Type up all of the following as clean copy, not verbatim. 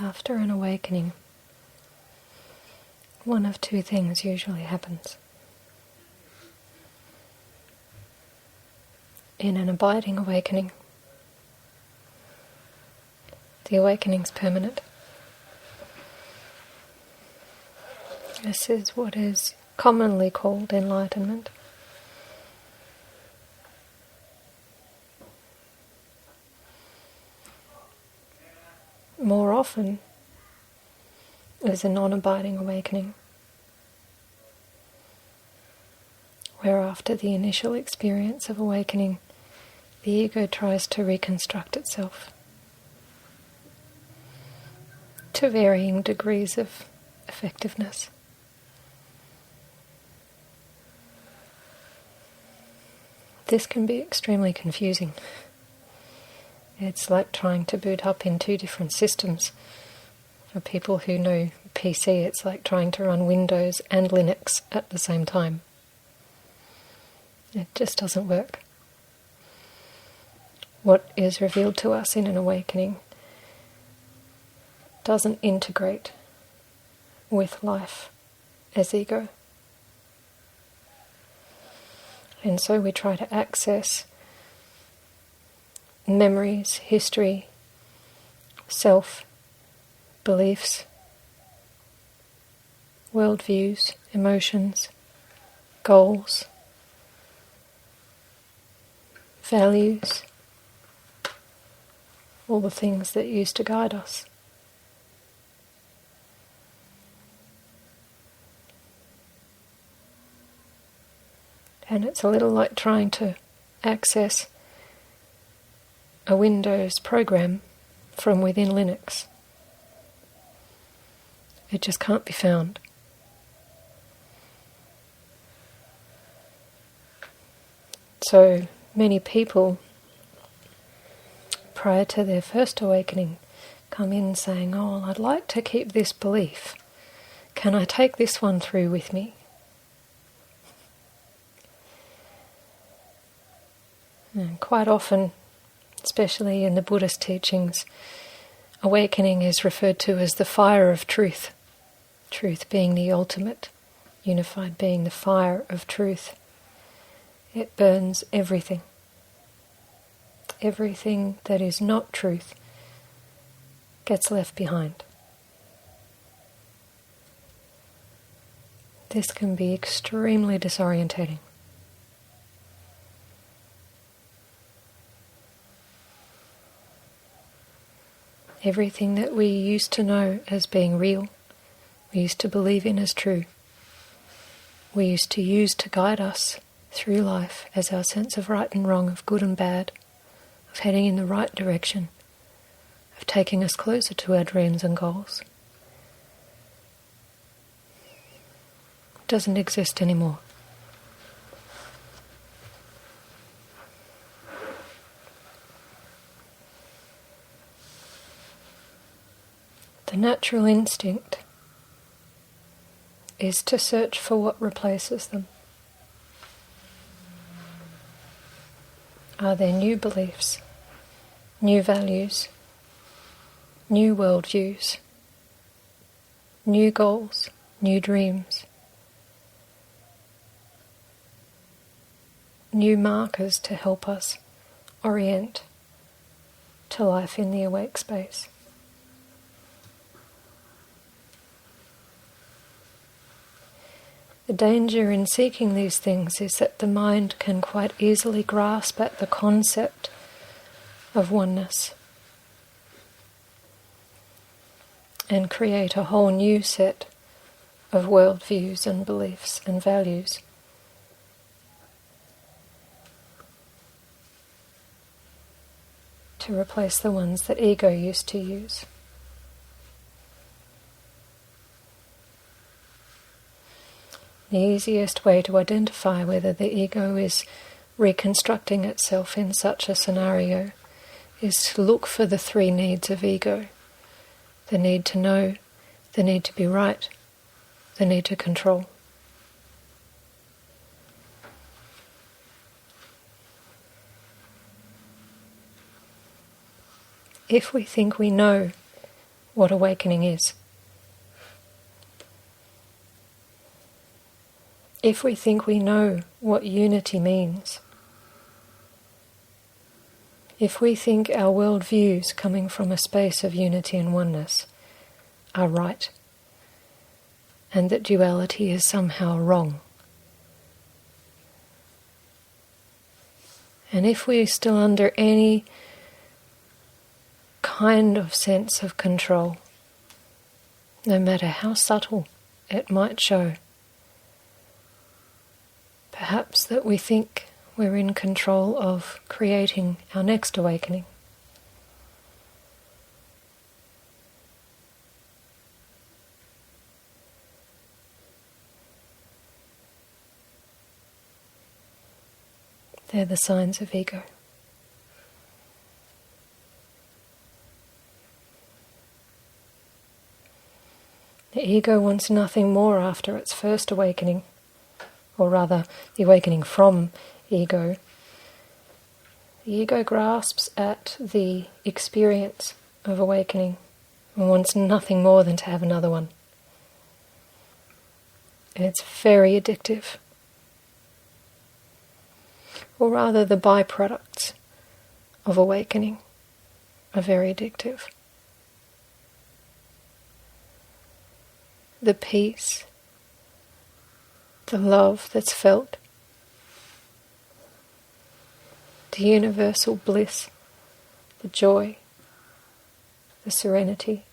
After an awakening, one of two things usually happens. In an abiding awakening, the awakening's permanent. This is what is commonly called enlightenment. More often is a non-abiding awakening, where after the initial experience of awakening, the ego tries to reconstruct itself to varying degrees of effectiveness. This can be extremely confusing. It's like trying to boot up in two different systems. For people who know PC, it's like trying to run Windows and Linux at the same time. It just doesn't work. What is revealed to us in an awakening doesn't integrate with life as ego. And so we try to access memories, history, self, beliefs, worldviews, emotions, goals, values, all the things that used to guide us. And it's a little like trying to access a Windows program from within Linux. It just can't be found. So many people, prior to their first awakening, come in saying, "Oh, I'd like to keep this belief. Can I take this one through with me?" And quite often, especially in the Buddhist teachings, awakening is referred to as the fire of truth. Truth being the ultimate, unified being the fire of truth. It burns everything. Everything that is not truth gets left behind. This can be extremely disorientating. Everything that we used to know as being real, we used to believe in as true, we used to use to guide us through life as our sense of right and wrong, of good and bad, of heading in the right direction, of taking us closer to our dreams and goals, doesn't exist anymore. The natural instinct is to search for what replaces them. Are there new beliefs, new values, new worldviews, new goals, new dreams, new markers to help us orient to life in the awake space? The danger in seeking these things is that the mind can quite easily grasp at the concept of oneness and create a whole new set of worldviews and beliefs and values. To replace the ones that ego used to use. The easiest way to identify whether the ego is reconstructing itself in such a scenario is to look for the three needs of ego: the need to know, the need to be right, the need to control. If we think we know what awakening is. If we think we know what unity means, if we think our worldviews coming from a space of unity and oneness are right, and that duality is somehow wrong, and if we're still under any kind of sense of control, no matter how subtle it might show, perhaps that we think we're in control of creating our next awakening. They're the signs of ego. The ego wants nothing more after its first awakening, or rather, the awakening from ego. The ego grasps at the experience of awakening and wants nothing more than to have another one. And it's very addictive. Or rather, the byproducts of awakening are very addictive. The peace, the love that's felt, the universal bliss, the joy, the serenity,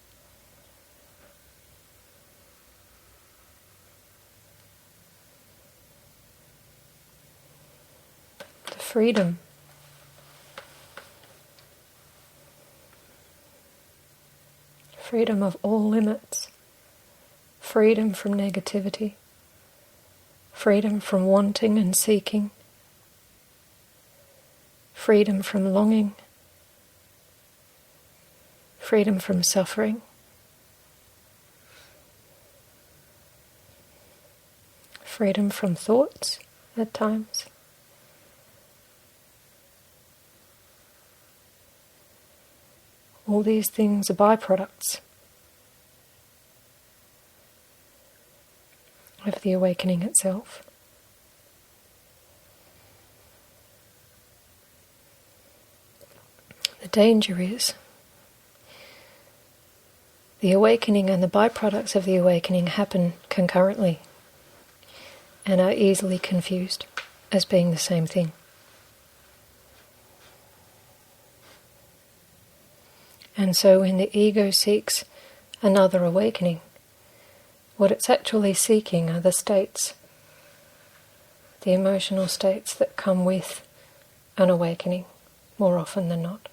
the freedom, freedom of all limits, freedom from negativity, freedom from wanting and seeking, freedom from longing, freedom from suffering, freedom from thoughts at times, all these things are byproducts of the awakening itself. The danger is the awakening and the byproducts of the awakening happen concurrently and are easily confused as being the same thing. And so when the ego seeks another awakening, what it's actually seeking are the states, the emotional states that come with an awakening, more often than not.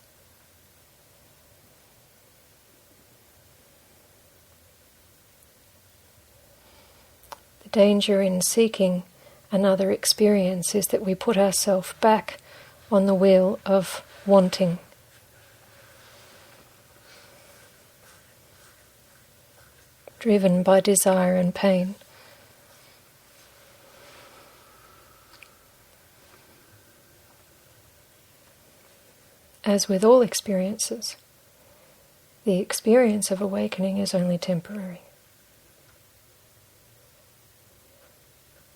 The danger in seeking another experience is that we put ourselves back on the wheel of wanting. Driven by desire and pain. As with all experiences, the experience of awakening is only temporary.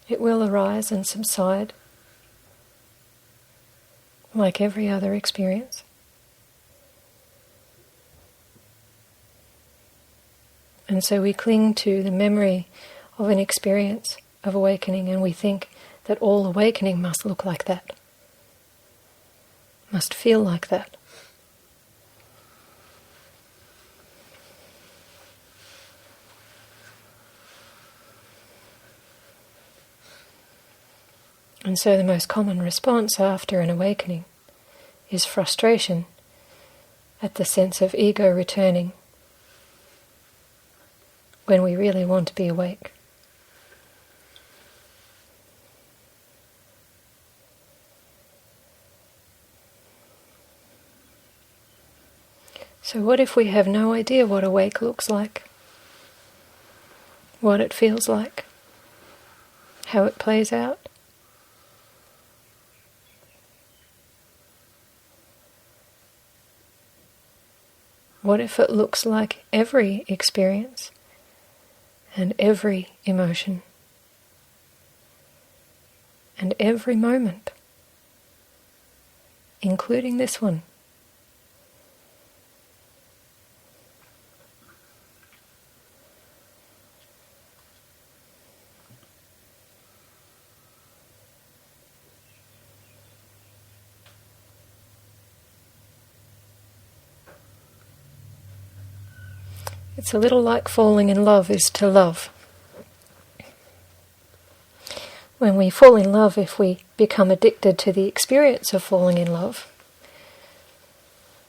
It will arise and subside, like every other experience. And so we cling to the memory of an experience of awakening, and we think that all awakening must look like that, must feel like that. And so the most common response after an awakening is frustration at the sense of ego returning when we really want to be awake. So what if we have no idea what awake looks like, what it feels like, how it plays out? What if it looks like every experience and every emotion and every moment, including this one? It's a little like falling in love is to love. When we fall in love, if we become addicted to the experience of falling in love,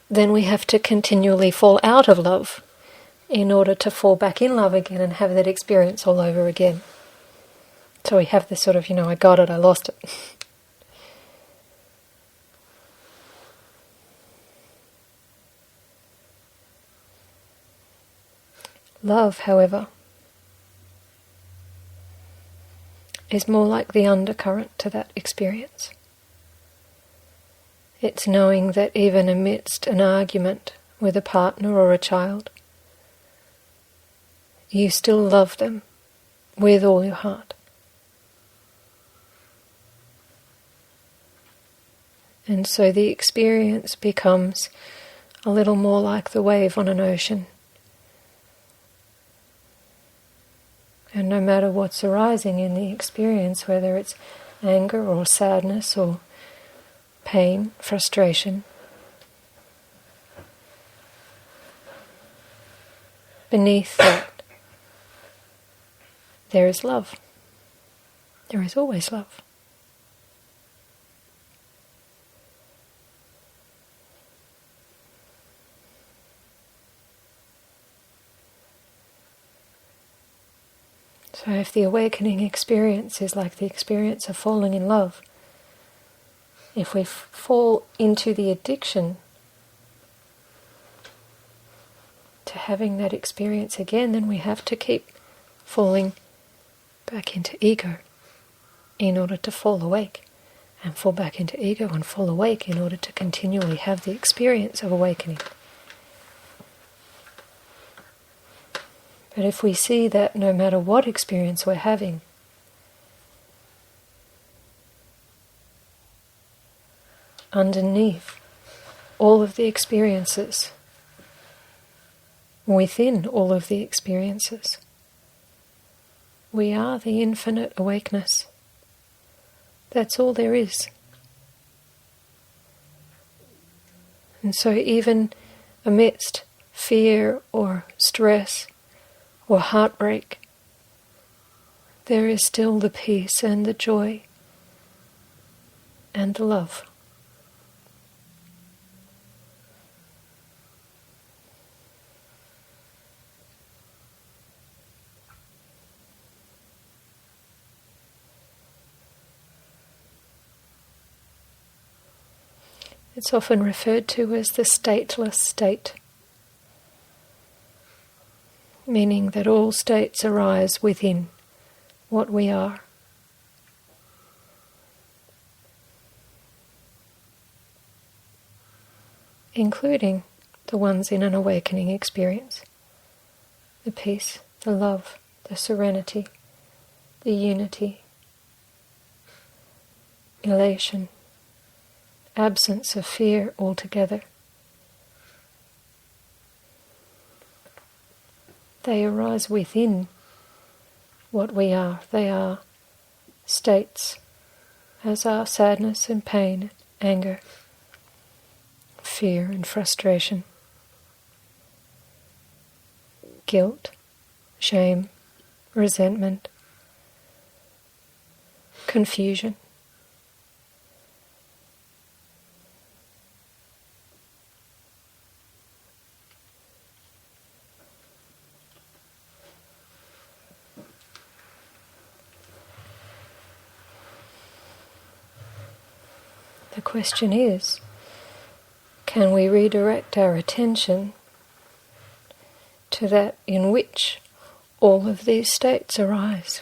then we have to continually fall out of love in order to fall back in love again and have that experience all over again. So we have this sort of, I got it, I lost it. Love, however, is more like the undercurrent to that experience. It's knowing that even amidst an argument with a partner or a child, you still love them with all your heart. And so the experience becomes a little more like the wave on an ocean. And no matter what's arising in the experience, whether it's anger or sadness or pain, frustration, beneath that there is love. There is always love. So if the awakening experience is like the experience of falling in love, if we fall into the addiction to having that experience again, then we have to keep falling back into ego in order to fall awake, and fall back into ego and fall awake in order to continually have the experience of awakening. But if we see that no matter what experience we're having, underneath all of the experiences, within all of the experiences, we are the infinite awakeness. That's all there is. And so even amidst fear or stress or heartbreak, there is still the peace and the joy and the love. It's often referred to as the stateless state, meaning that all states arise within what we are. Including the ones in an awakening experience. The peace, the love, the serenity, the unity, elation, absence of fear altogether. They arise within what we are. They are states, as are sadness and pain, anger, fear and frustration, guilt, shame, resentment, confusion. The question is, can we redirect our attention to that in which all of these states arise?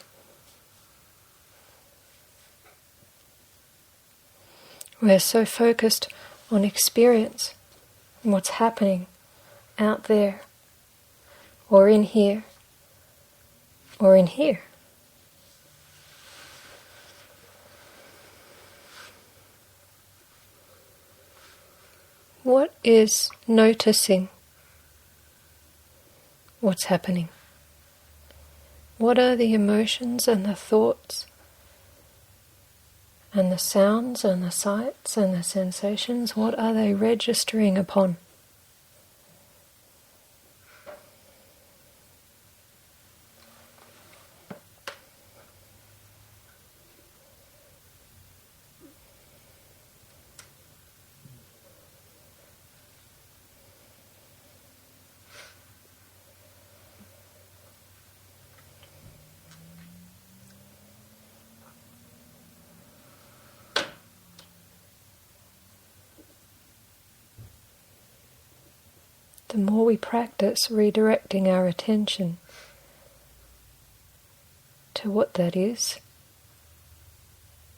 We're so focused on experience and what's happening out there, or in here, or in here. What is noticing what's happening? What are the emotions and the thoughts and the sounds and the sights and the sensations? What are they registering upon? The more we practice redirecting our attention to what that is,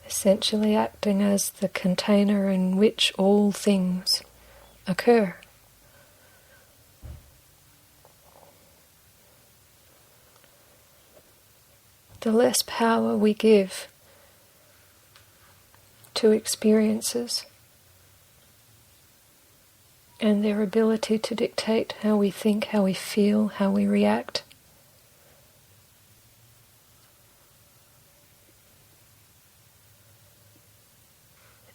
essentially acting as the container in which all things occur, the less power we give to experiences and their ability to dictate how we think, how we feel, how we react.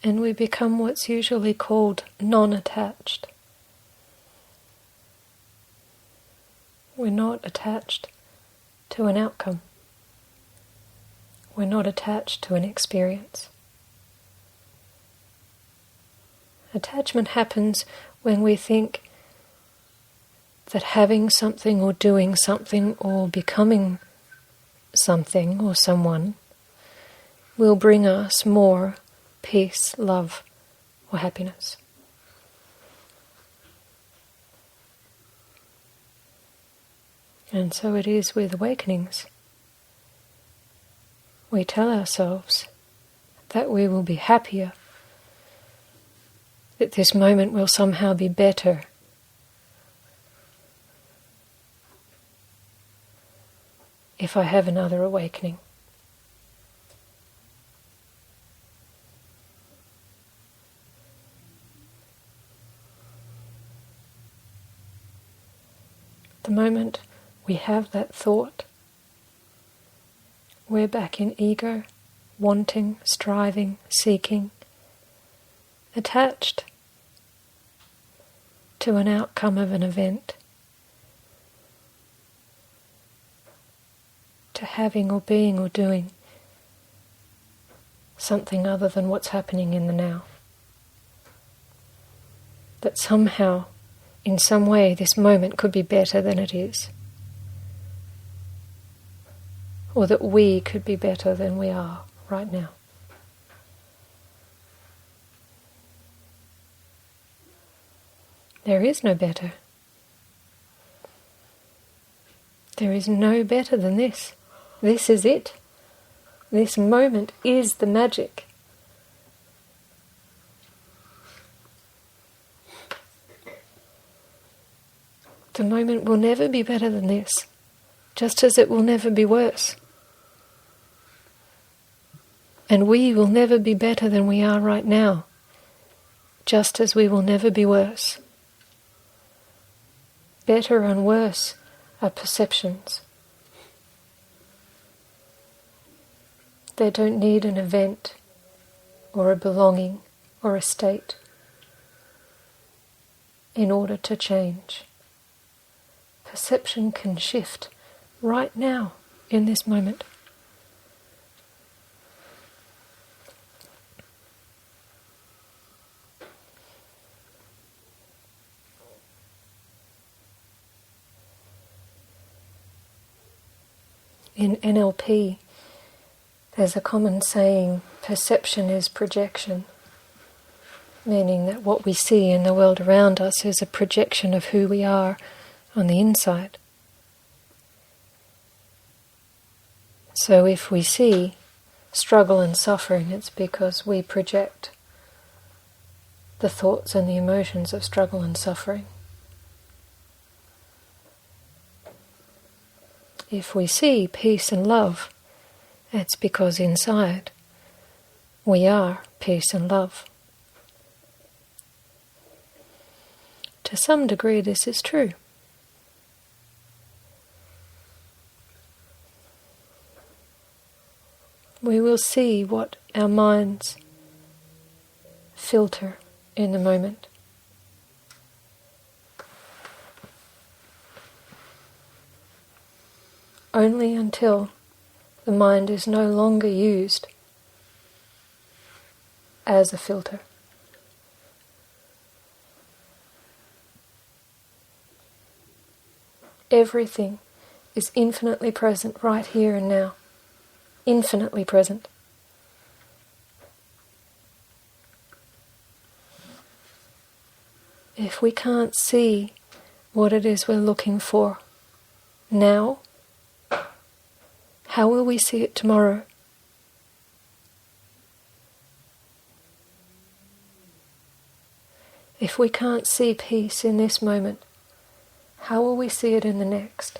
And we become what's usually called non-attached. We're not attached to an outcome. We're not attached to an experience. Attachment happens when we think that having something or doing something or becoming something or someone will bring us more peace, love, or happiness. And so it is with awakenings. We tell ourselves that we will be happier, that this moment will somehow be better. If I have another awakening. The moment we have that thought, we're back in ego, wanting, striving, seeking, attached to an outcome of an event, to having or being or doing something other than what's happening in the now. That somehow, in some way, this moment could be better than it is. Or that we could be better than we are right now. There is no better. There is no better than this. This is it. This moment is the magic. The moment will never be better than this, just as it will never be worse. And we will never be better than we are right now, just as we will never be worse. Better and worse are perceptions. They don't need an event or a belonging or a state in order to change. Perception can shift right now in this moment. In NLP, there's a common saying, perception is projection, meaning that what we see in the world around us is a projection of who we are on the inside. So if we see struggle and suffering, it's because we project the thoughts and the emotions of struggle and suffering. If we see peace and love, it's because inside we are peace and love. To some degree this is true. We will see what our minds filter in the moment. Only until the mind is no longer used as a filter. Everything is infinitely present right here and now. Infinitely present. If we can't see what it is we're looking for now, how will we see it tomorrow? If we can't see peace in this moment, how will we see it in the next?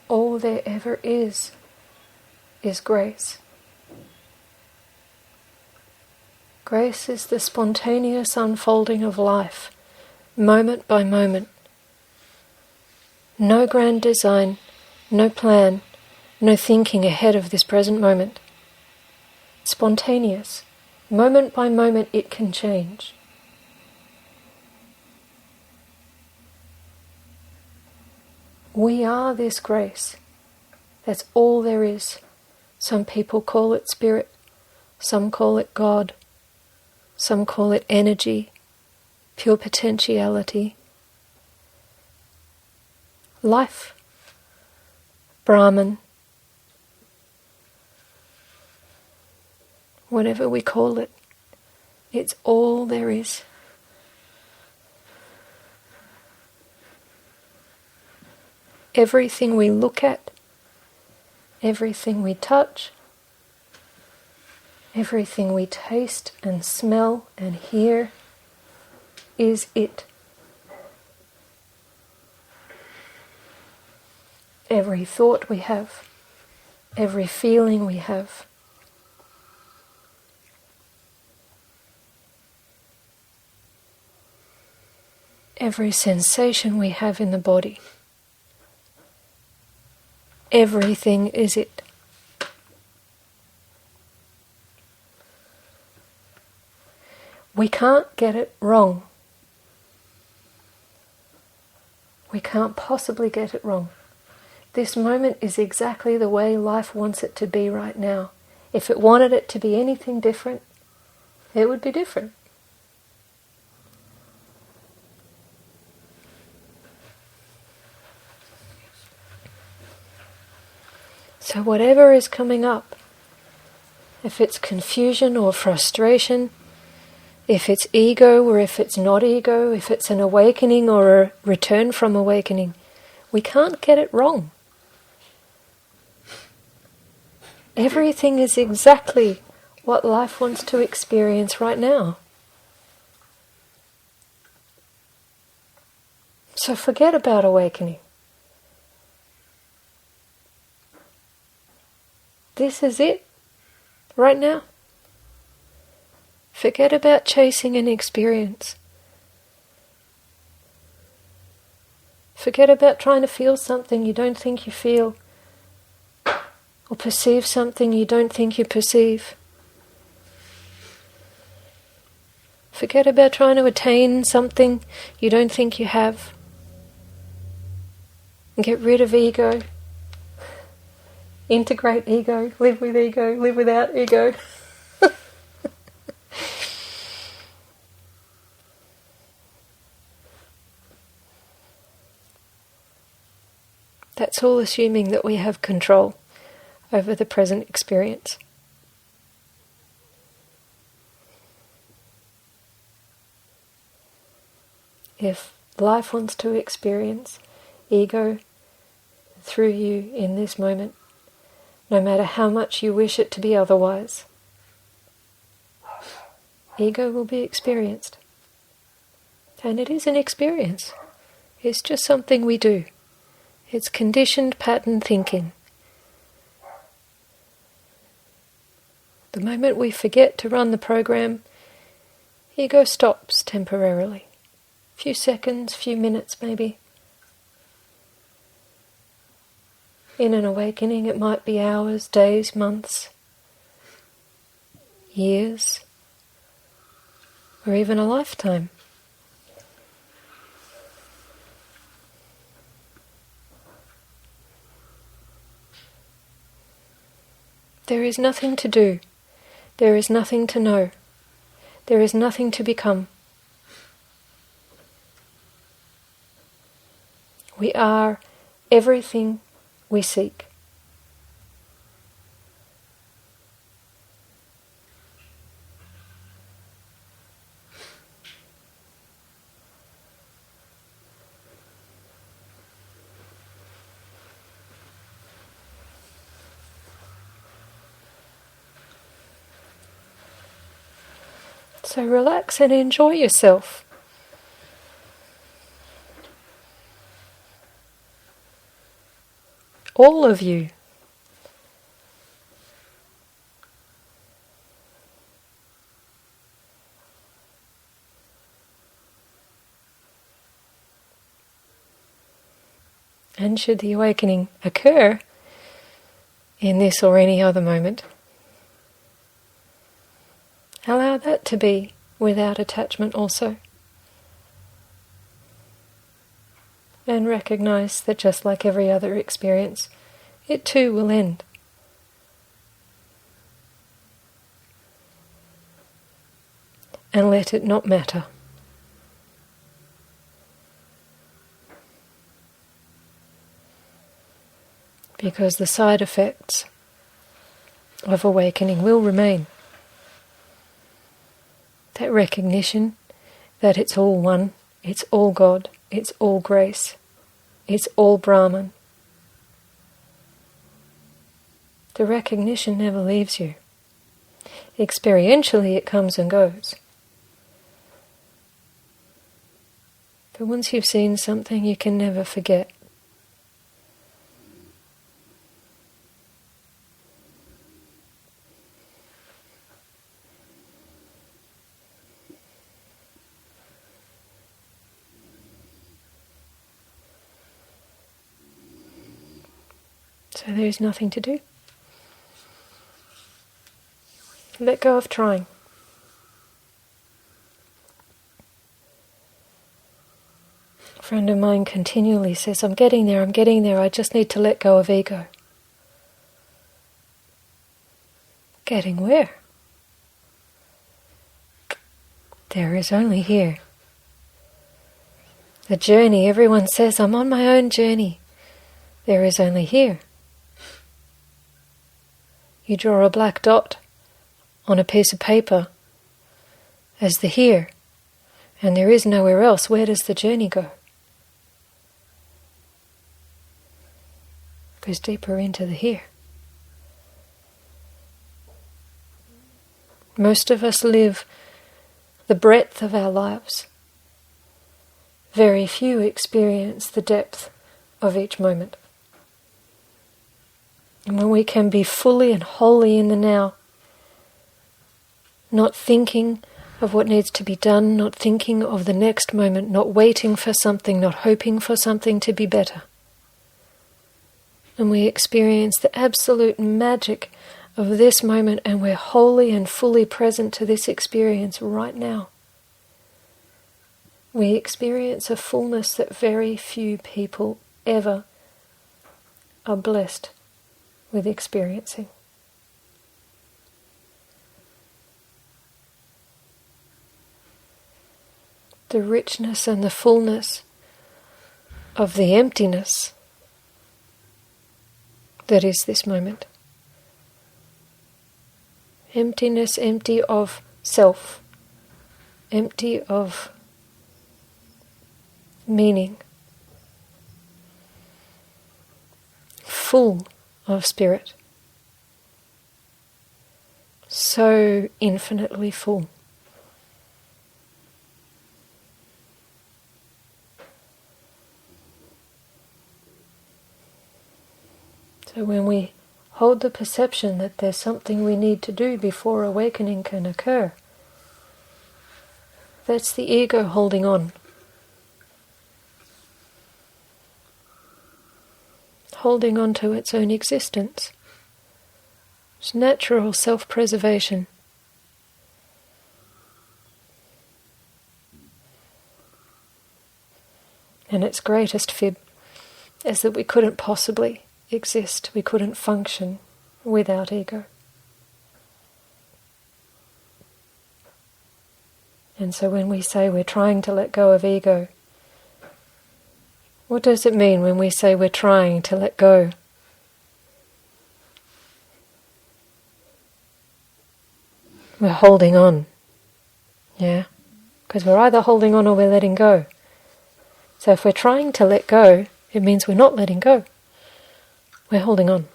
All there ever is grace. Grace is the spontaneous unfolding of life, moment by moment. No grand design, no plan, no thinking ahead of this present moment. Spontaneous. Moment by moment it can change. We are this grace. That's all there is. Some people call it spirit, some call it God, some call it energy, pure potentiality, life, Brahman, whatever we call it, it's all there is. Everything we look at, everything we touch, everything we taste and smell and hear is it. Every thought we have, every feeling we have, every sensation we have in the body, everything is it. We can't get it wrong. We can't possibly get it wrong. This moment is exactly the way life wants it to be right now. If it wanted it to be anything different, it would be different. So whatever is coming up, if it's confusion or frustration, if it's ego or if it's not ego, if it's an awakening or a return from awakening, we can't get it wrong. Everything is exactly what life wants to experience right now. So forget about awakening. This is it, right now. Forget about chasing an experience. Forget about trying to feel something you don't think you feel, or perceive something you don't think you perceive. Forget about trying to attain something you don't think you have. And get rid of ego. Integrate ego, live with ego, live without ego. That's all assuming that we have control over the present experience. If life wants to experience ego, through you in this moment, no matter how much you wish it to be otherwise. Ego will be experienced. And it is an experience. It's just something we do. It's conditioned pattern thinking. The moment we forget to run the program, ego stops temporarily. A few seconds, few minutes maybe. In an awakening it might be hours, days, months, years, or even a lifetime. There is nothing to do. There is nothing to know. There is nothing to become. We are everything we seek. So relax and enjoy yourself. All of you. And should the awakening occur in this or any other moment, allow that to be without attachment also. And recognize that just like every other experience, it too will end. And let it not matter. Because the side effects of awakening will remain. That recognition that it's all one, it's all God, it's all grace, it's all Brahman. The recognition never leaves you. Experientially it comes and goes. But once you've seen something, you can never forget. So there is nothing to do. Let go of trying. A friend of mine continually says, I'm getting there, I just need to let go of ego. Getting where? There is only here. The journey, everyone says, I'm on my own journey. There is only here. You draw a black dot on a piece of paper as the here, and there is nowhere else. Where does the journey go? It goes deeper into the here. Most of us live the breadth of our lives. Very few experience the depth of each moment. And when we can be fully and wholly in the now, not thinking of what needs to be done, not thinking of the next moment, not waiting for something, not hoping for something to be better. And we experience the absolute magic of this moment, and we're wholly and fully present to this experience right now. We experience a fullness that very few people ever are blessed with experiencing. The richness and the fullness of the emptiness that is this moment. Emptiness, empty of self, empty of meaning. full of spirit, so infinitely full. So when we hold the perception that there's something we need to do before awakening can occur, that's the ego holding on. Holding on to its own existence. It's natural self-preservation. And its greatest fib is that we couldn't possibly exist, we couldn't function without ego. And so when we say we're trying to let go of ego, what does it mean when we say we're trying to let go? We're holding on. Yeah? Because we're either holding on or we're letting go. So if we're trying to let go, it means we're not letting go. We're holding on.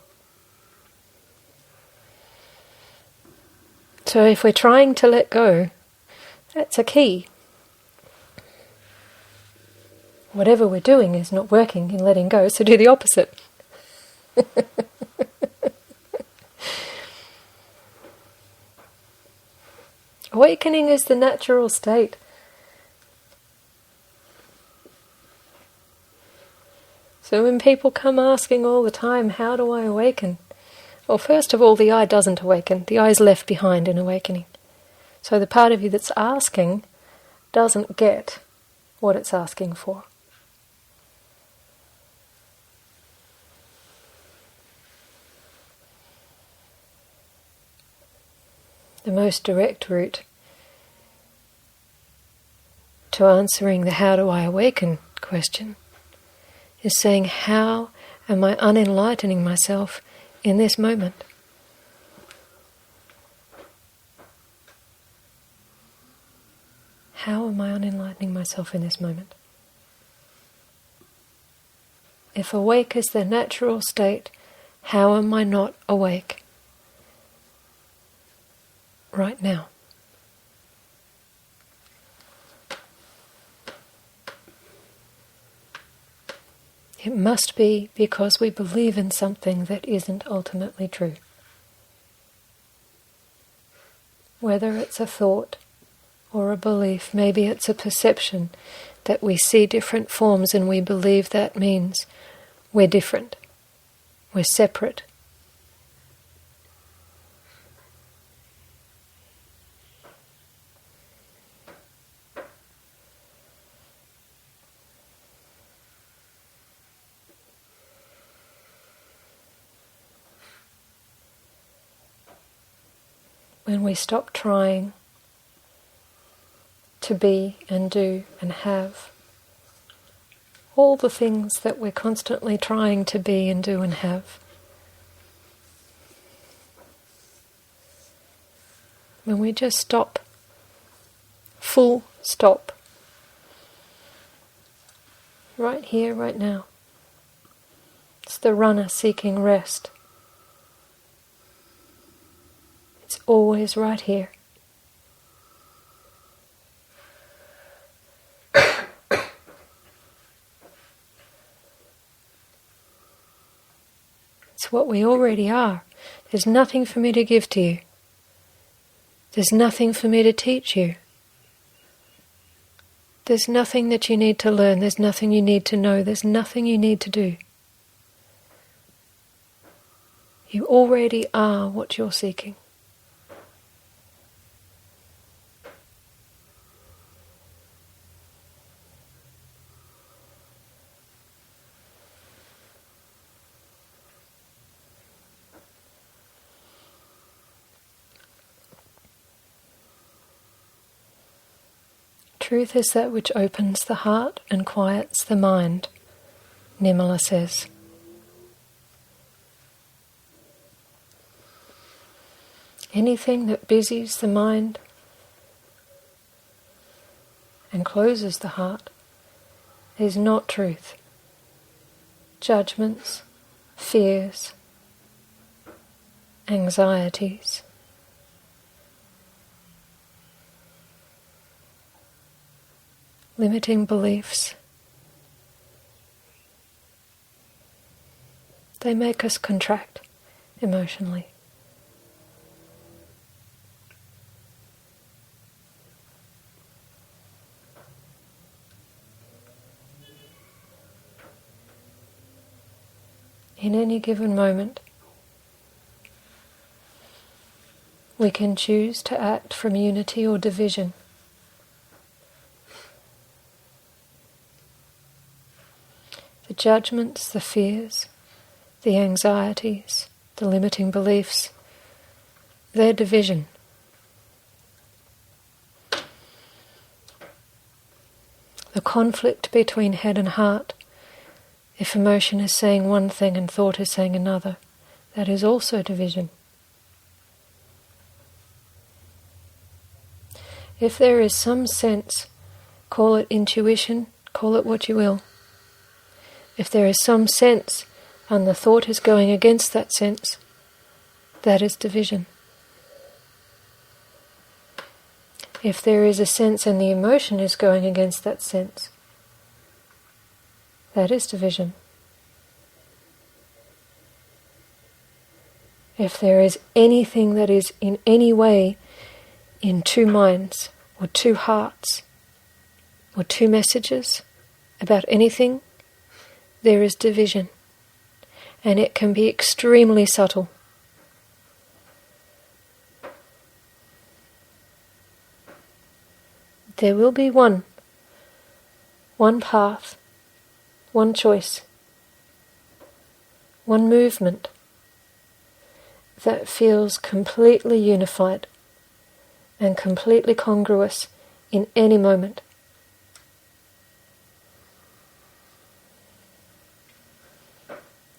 So if we're trying to let go, that's a key. Whatever we're doing is not working in letting go, so do the opposite. Awakening is the natural state. So when people come asking all the time, how do I awaken? Well, first of all, the I doesn't awaken. The I is left behind in awakening. So the part of you that's asking doesn't get what it's asking for. The most direct route to answering the how do I awaken question is saying, how am I unenlightening myself in this moment? How am I unenlightening myself in this moment? If awake is the natural state, how am I not awake right now? It must be because we believe in something that isn't ultimately true. Whether it's a thought or a belief, maybe it's a perception that we see different forms and we believe that means we're different, we're separate. When we stop trying to be and do and have all the things that we're constantly trying to be and do and have, when we just stop, full stop, right here, right now. It's the runner seeking rest. It's always right here. It's what we already are. There's nothing for me to give to you. There's nothing for me to teach you. There's nothing that you need to learn. There's nothing you need to know. There's nothing you need to do. You already are what you're seeking. Truth is that which opens the heart and quiets the mind, Nirmala says. Anything that busies the mind and closes the heart is not truth. Judgments, fears, anxieties, limiting beliefs. They make us contract emotionally. In any given moment, we can choose to act from unity or division. The judgments, the fears, the anxieties, the limiting beliefs, they're division. The conflict between head and heart, if emotion is saying one thing and thought is saying another, that is also division. If there is some sense, call it intuition, call it what you will. If there is some sense and the thought is going against that sense, that is division. If there is a sense and the emotion is going against that sense, that is division. If there is anything that is in any way in two minds, or two hearts, or two messages about anything, there is division. And it can be extremely subtle. There will be one path, one choice, one movement that feels completely unified and completely congruous in any moment.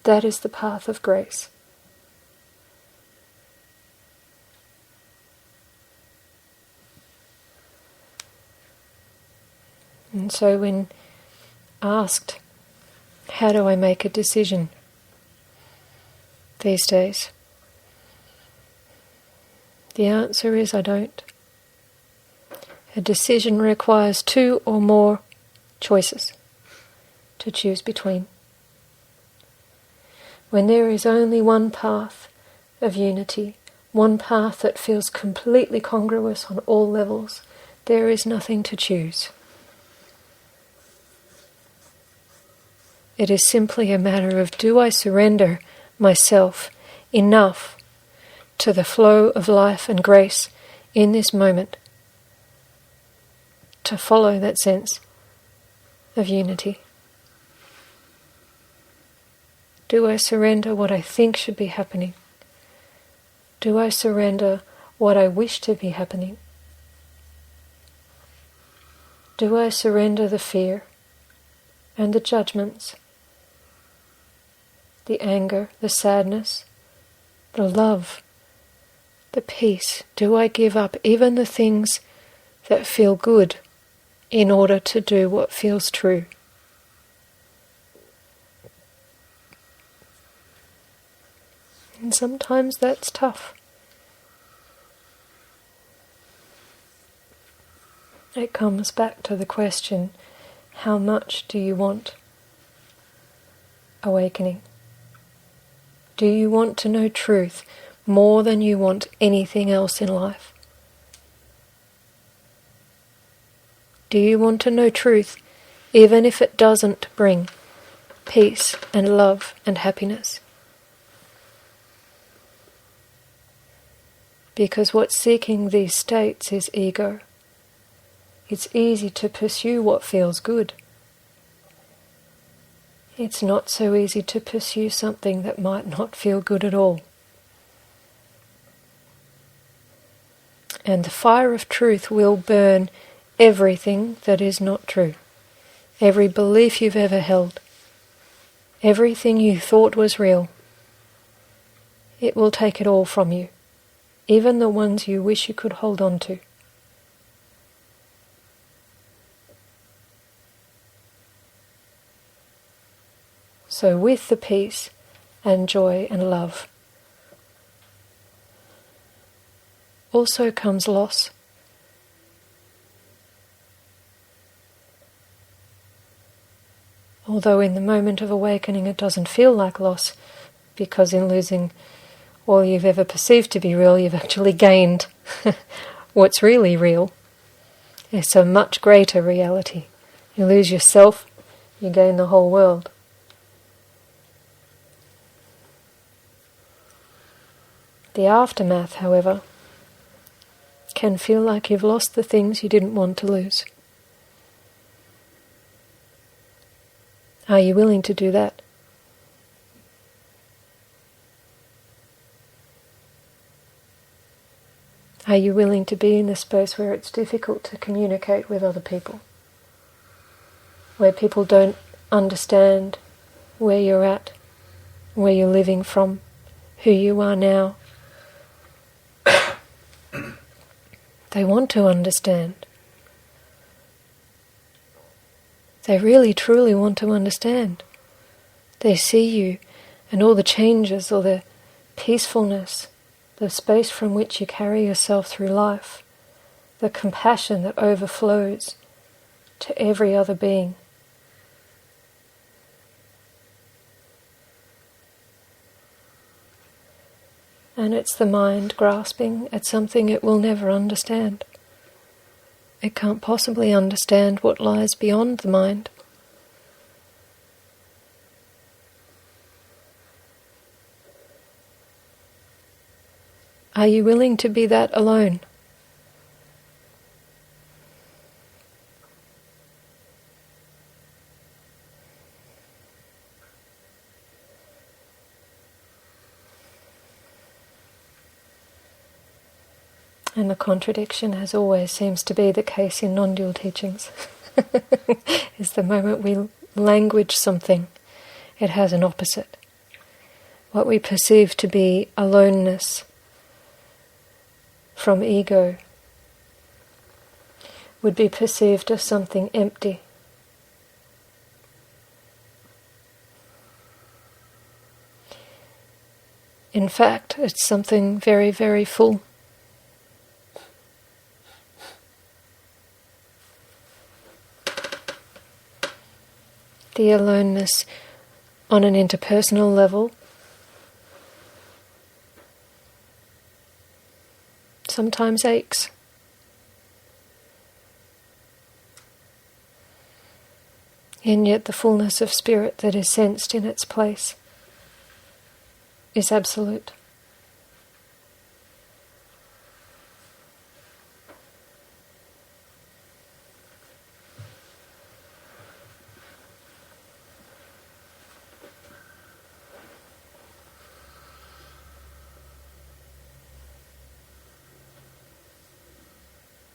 That is the path of grace. And so when asked, how do I make a decision these days? The answer is I don't. A decision requires two or more choices to choose between. When there is only one path of unity, one path that feels completely congruous on all levels, there is nothing to choose. It is simply a matter of, do I surrender myself enough to the flow of life and grace in this moment to follow that sense of unity? Do I surrender what I think should be happening? Do I surrender what I wish to be happening? Do I surrender the fear and the judgments, the anger, the sadness, the love, the peace? Do I give up even the things that feel good in order to do what feels true? And sometimes that's tough. It comes back to the question, how much do you want awakening? Do you want to know truth more than you want anything else in life? Do you want to know truth even if it doesn't bring peace and love and happiness? Because what's seeking these states is ego. It's easy to pursue what feels good. It's not so easy to pursue something that might not feel good at all. And the fire of truth will burn everything that is not true. Every belief you've ever held, everything you thought was real, it will take it all from you, even the ones you wish you could hold on to. So with the peace and joy and love. Also comes loss. Although in the moment of awakening it doesn't feel like loss, because in losing all you've ever perceived to be real, you've actually gained what's really real. It's a much greater reality. You lose yourself, you gain the whole world. The aftermath, however, can feel like you've lost the things you didn't want to lose. Are you willing to do that? Are you willing to be in a space where it's difficult to communicate with other people? Where people don't understand where you're at, where you're living from, who you are now? They want to understand. They really, truly want to understand. They see you and all the changes, or the peacefulness, the space from which you carry yourself through life, the compassion that overflows to every other being. And it's the mind grasping at something it will never understand. It can't possibly understand what lies beyond the mind. Are you willing to be that alone? And the contradiction, as always, seems to be the case in non-dual teachings. Is the moment we language something, it has an opposite. What we perceive to be aloneness from ego would be perceived as something empty. In fact, it's something very, very full. The aloneness on an interpersonal level sometimes aches. And yet the fullness of spirit that is sensed in its place is absolute.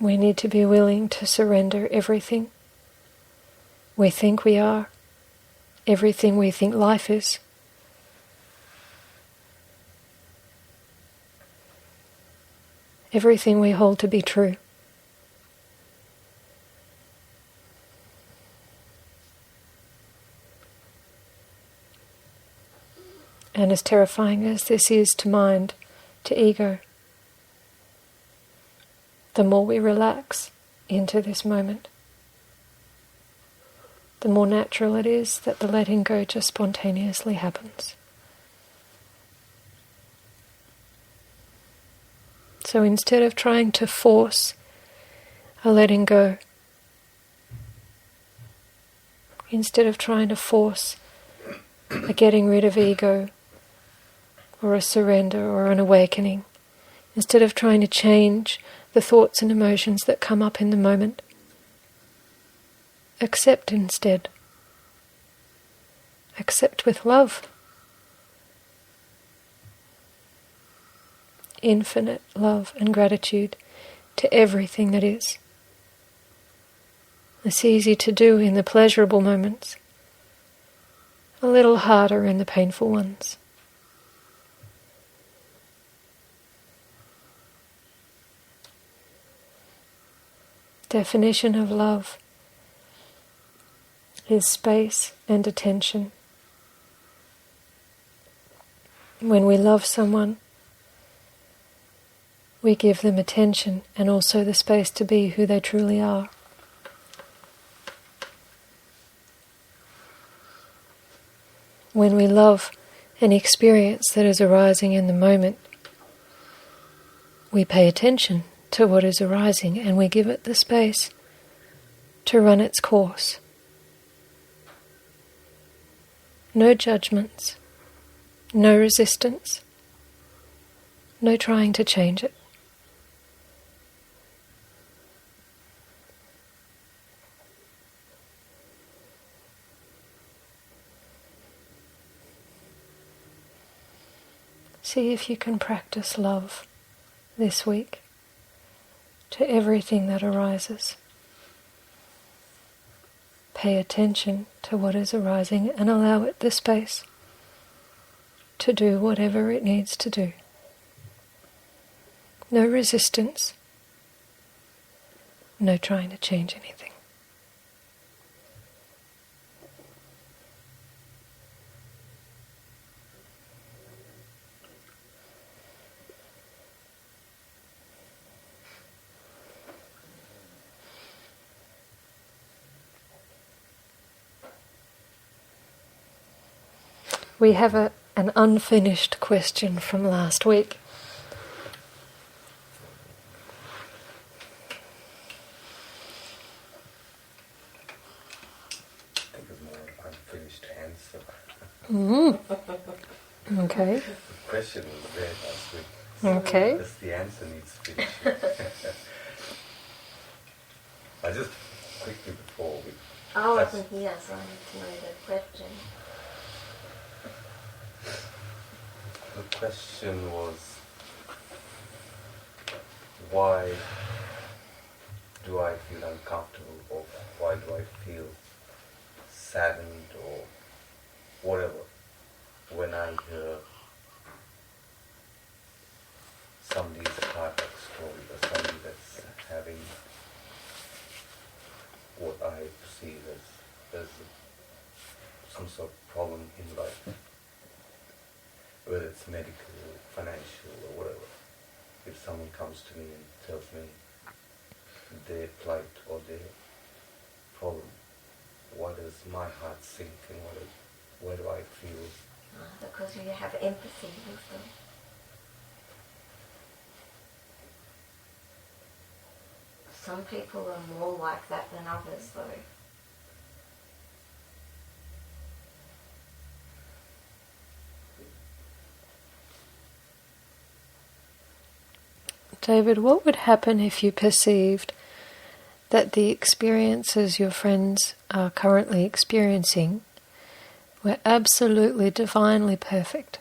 We need to be willing to surrender everything we think we are, everything we think life is. Everything we hold to be true. And as terrifying as this is to mind, to ego, the more we relax into this moment, the more natural it is that the letting go just spontaneously happens. So instead of trying to force a letting go, instead of trying to force a getting rid of ego, or a surrender, or an awakening, instead of trying to change the thoughts and emotions that come up in the moment, accept instead. Accept with love. Infinite love and gratitude to everything that is. It's easy to do in the pleasurable moments, a little harder in the painful ones. Definition of love is space and attention. When we love someone, we give them attention and also the space to be who they truly are. When we love an experience that is arising in the moment, we pay attention to what is arising and we give it the space to run its course. No judgments, no resistance, no trying to change it. See if you can practice love this week to everything that arises. Pay attention to what is arising and allow it the space to do whatever it needs to do. No resistance, no trying to change anything. We have an unfinished question from last week. I think it's more an unfinished answer. Okay. The question was there last week. Okay. Just the answer needs finishing. I just quickly before we... I wasn't here, so I need to know the question. The question was, why do I feel uncomfortable, or why do I feel saddened or whatever when I hear somebody's heartbreak story or somebody that's having what I perceive as some sort of problem in life, whether it's medical, financial, or whatever. If someone comes to me and tells me their plight or their problem, why does my heart sink and why do I feel? Because you have empathy with them. Some people are more like that than others, though. David, what would happen if you perceived that the experiences your friends are currently experiencing were absolutely divinely perfect?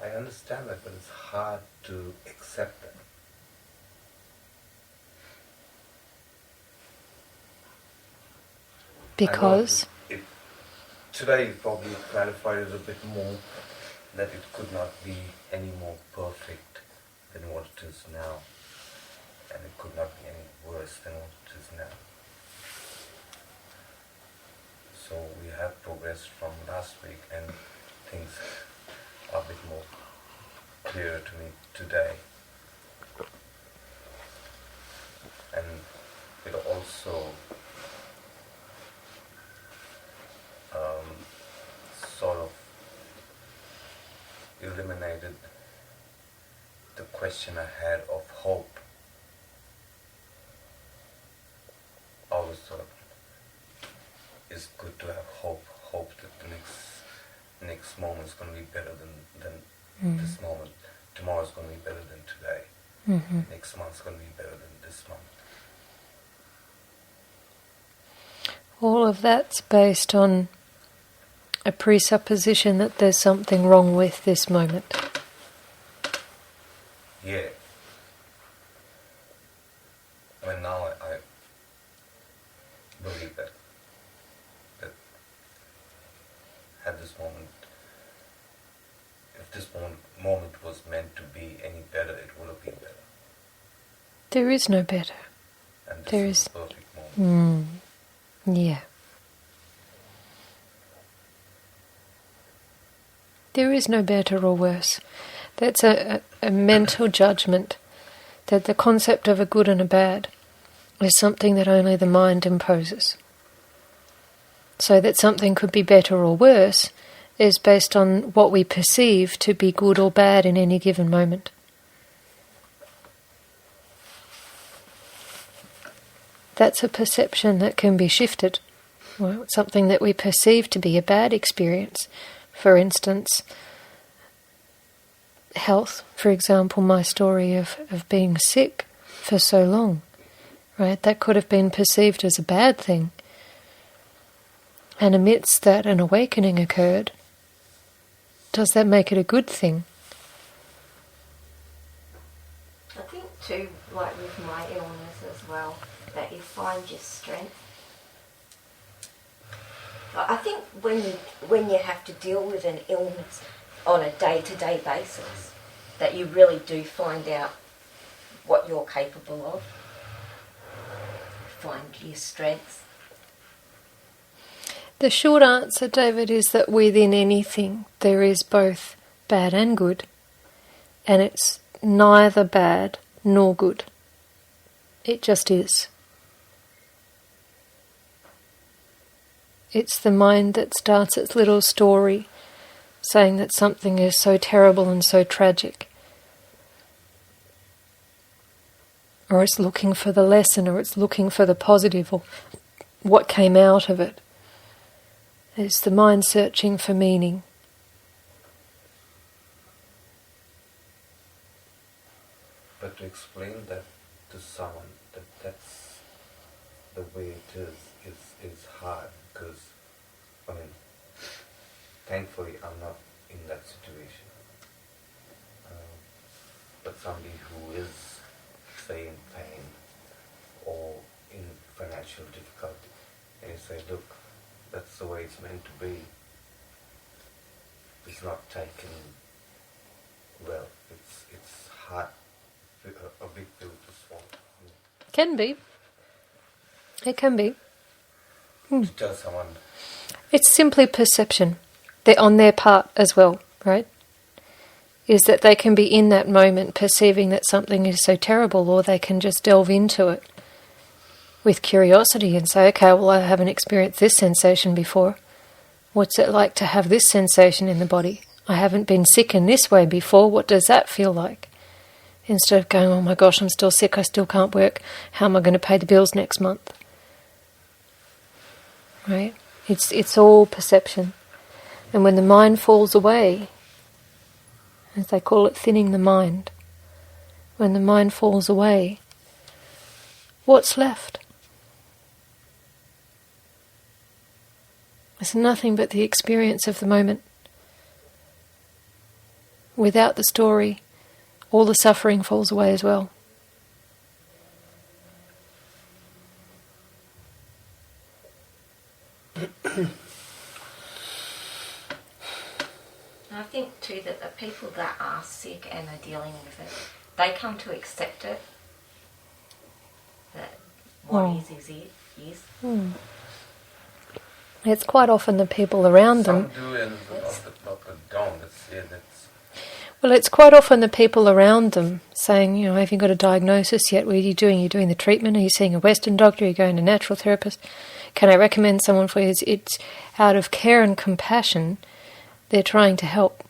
I understand that, but it's hard to accept that. Because? Today you probably clarified it a bit more, that it could not be any more perfect than what it is now, and it could not be any worse than what it is now. So we have progressed from last week, and things are a bit more clearer to me today. And it also sort of eliminated the question I had of hope. I always thought it's good to have hope that the next moment is going to be better than this moment. Tomorrow is going to be better than today. Next month is going to be better than this month. All of that's based on a presupposition that there's something wrong with this moment. Yeah. I mean, now I believe that at this moment, if this moment was meant to be any better, it would have been better. There is no better. And this There is is the perfect moment. Yeah. There is no better or worse. That's a mental judgment, that the concept of a good and a bad is something that only the mind imposes. So that something could be better or worse is based on what we perceive to be good or bad in any given moment. That's a perception that can be shifted. Well, something that we perceive to be a bad experience, for instance, health, for example, my story of being sick for so long, right? That could have been perceived as a bad thing. And amidst that, an awakening occurred. Does that make it a good thing? I think too, like with my illness as well, that you find your strength. I think when you have to deal with an illness on a day-to-day basis, that you really do find out what you're capable of. Find your strengths. The short answer, David, is that within anything there is both bad and good, and it's neither bad nor good. It just is. It's the mind that starts its little story saying that something is so terrible and so tragic. Or it's looking for the lesson, or it's looking for the positive, or what came out of it. It's the mind searching for meaning. But to explain that to someone, that's the way it is hard, because, I mean, thankfully I'm not in that situation. But somebody who is, say, in pain or in financial difficulty, and you say, look, that's the way it's meant to be. It's not taken well. It's hard, a big pill to swallow. Can be. It can be. To tell someone. It's simply perception. They're on their part as well, right? Is that they can be in that moment perceiving that something is so terrible, or they can just delve into it with curiosity and say, okay, well, I haven't experienced this sensation before. What's it like to have this sensation in the body? I haven't been sick in this way before. What does that feel like? Instead of going, oh my gosh, I'm still sick, I still can't work. How am I going to pay the bills next month? Right? It's all perception. And when the mind falls away, as they call it, thinning the mind, when the mind falls away, what's left? It's nothing but the experience of the moment. Without the story, all the suffering falls away as well. I think too that the people that are sick and are dealing with it, they come to accept it. That what is it is. It's quite often the people around them. Some do and not don't. Well, it's quite often the people around them saying, you know, have you got a diagnosis yet? What are you doing? Are you doing the treatment? Are you seeing a Western doctor? Are you going to a natural therapist? Can I recommend someone for you? It's out of care and compassion, they're trying to help.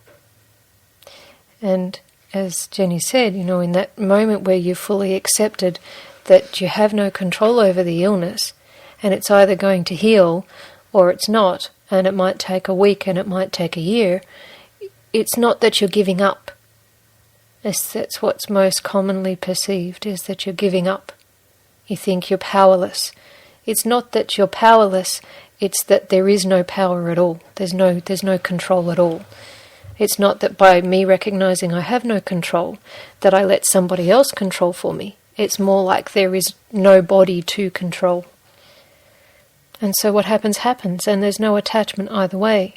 And as Jenny said, you know, in that moment where you've fully accepted that you have no control over the illness, and it's either going to heal or it's not, and it might take a week and it might take a year, it's not that you're giving up. That's what's most commonly perceived, is that you're giving up. You think you're powerless. It's not that you're powerless, it's that there is no power at all. There's no control at all. It's not that by me recognizing I have no control, that I let somebody else control for me. It's more like there is no body to control. And so what happens, and there's no attachment either way.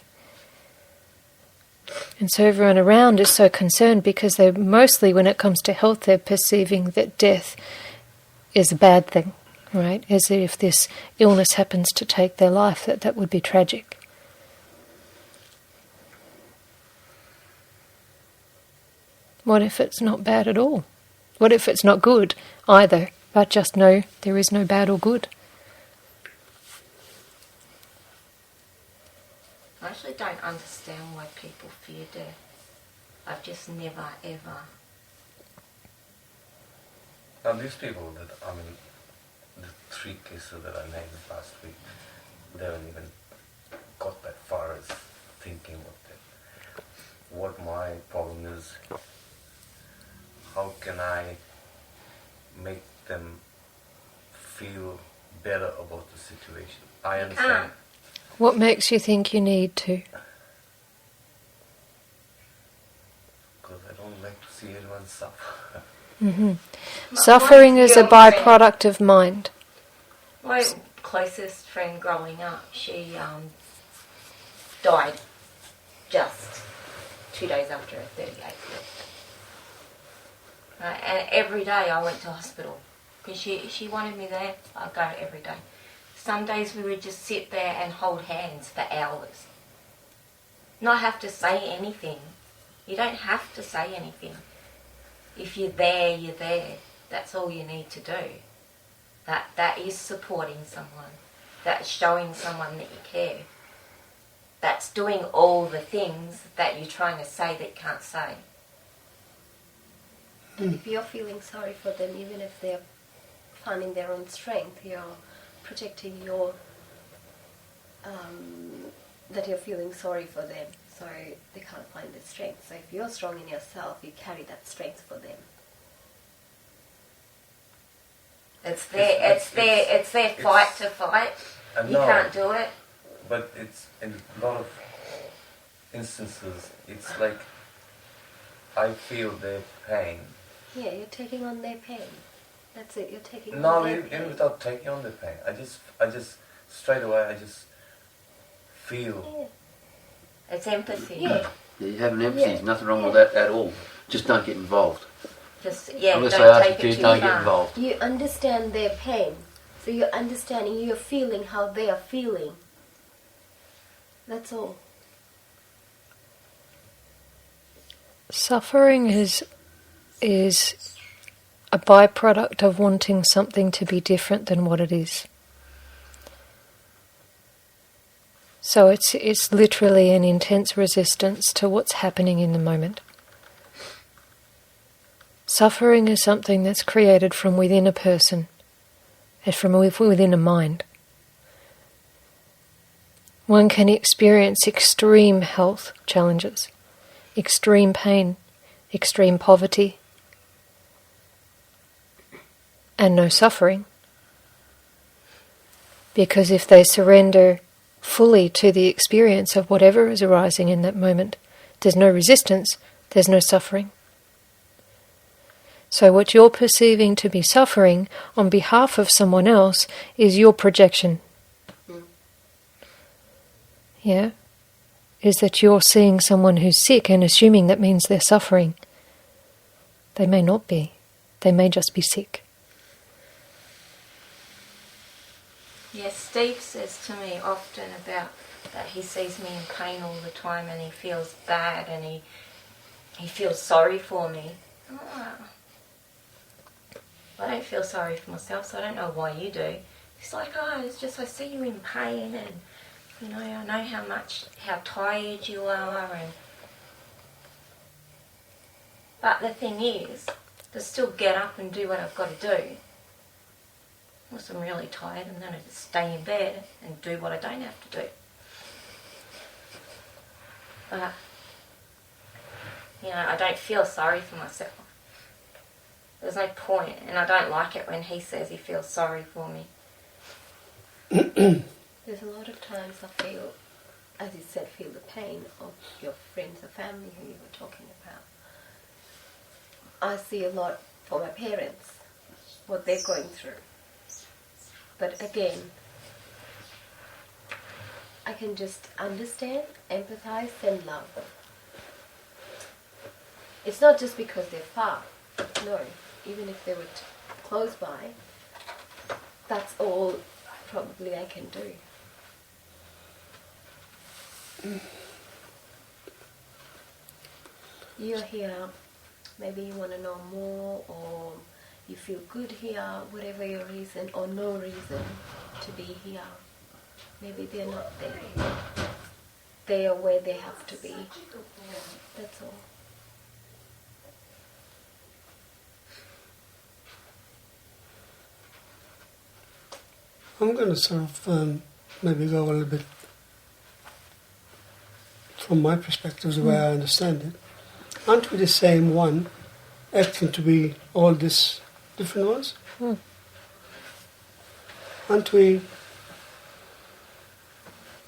And so everyone around is so concerned because they're mostly, when it comes to health, they're perceiving that death is a bad thing, right? As if this illness happens to take their life, that would be tragic. What if it's not bad at all? What if it's not good either, but just know there is no bad or good? I actually don't understand why people fear death. I've just never, ever. Now these people that, the 3 cases that I named last week, they haven't even got that far as thinking what that. What my problem is, how can I make them feel better about the situation? I understand. What makes you think you need to? Because I don't like to see anyone suffer. Suffering is a byproduct of mind. My closest friend growing up, she died just 2 days after her 38th birthday. And every day I went to hospital because she wanted me there. I'd go every day. Some days we would just sit there and hold hands for hours. Not have to say anything. You don't have to say anything. If you're there, you're there. That's all you need to do. That is supporting someone. That's showing someone that you care. That's doing all the things that you're trying to say that you can't say. And if you're feeling sorry for them, even if they're finding their own strength, you're projecting your that you're feeling sorry for them, so they can't find the strength. So if you're strong in yourself, you carry that strength for them. It's their fight to fight. You can't do it. But it's in a lot of instances, it's like I feel their pain. Yeah, you're taking on their pain. That's it. You're taking on their pain. Even without taking on their pain, I just straight away I just feel. Yeah. It's empathy. Yeah. Yeah, you have an empathy. There's nothing wrong with that at all. Just don't get involved. Unless Unless don't they ask take you it to, too don't far. get involved. You understand their pain. So you're understanding, you're feeling how they are feeling. That's all. Suffering is a byproduct of wanting something to be different than what it is. So it's literally an intense resistance to what's happening in the moment. Suffering is something that's created from within a person, and from within a mind. One can experience extreme health challenges, extreme pain, extreme poverty, and no suffering. Because if they surrender fully to the experience of whatever is arising in that moment, there's no resistance, there's no suffering. So what you're perceiving to be suffering on behalf of someone else is your projection. Yeah? Is that you're seeing someone who's sick and assuming that means they're suffering. They may not be. They may just be sick. Yes, Steve says to me often about that he sees me in pain all the time and he feels bad and he feels sorry for me. Oh, I don't feel sorry for myself, so I don't know why you do. He's like, it's just I see you in pain and, I know how tired you are. But the thing is, to still get up and do what I've got to do. Once I'm really tired, I'm going to just stay in bed and do what I don't have to do. But, I don't feel sorry for myself. There's no point, and I don't like it when he says he feels sorry for me. There's a lot of times I feel, as you said, feel the pain of your friends or family who you were talking about. I see a lot for my parents, what they're going through. But again, I can just understand, empathize, and love. It's not just because they're far. No, even if they were close by, that's all probably I can do. You're here Maybe you want to know more, or you feel good here, whatever your reason, or no reason to be here. Maybe they're not there. They are where they have to be. That's all. I'm going to sort of maybe go a little bit from my perspective, the way I understand it. Aren't we the same one, acting to be all these different ones? Aren't we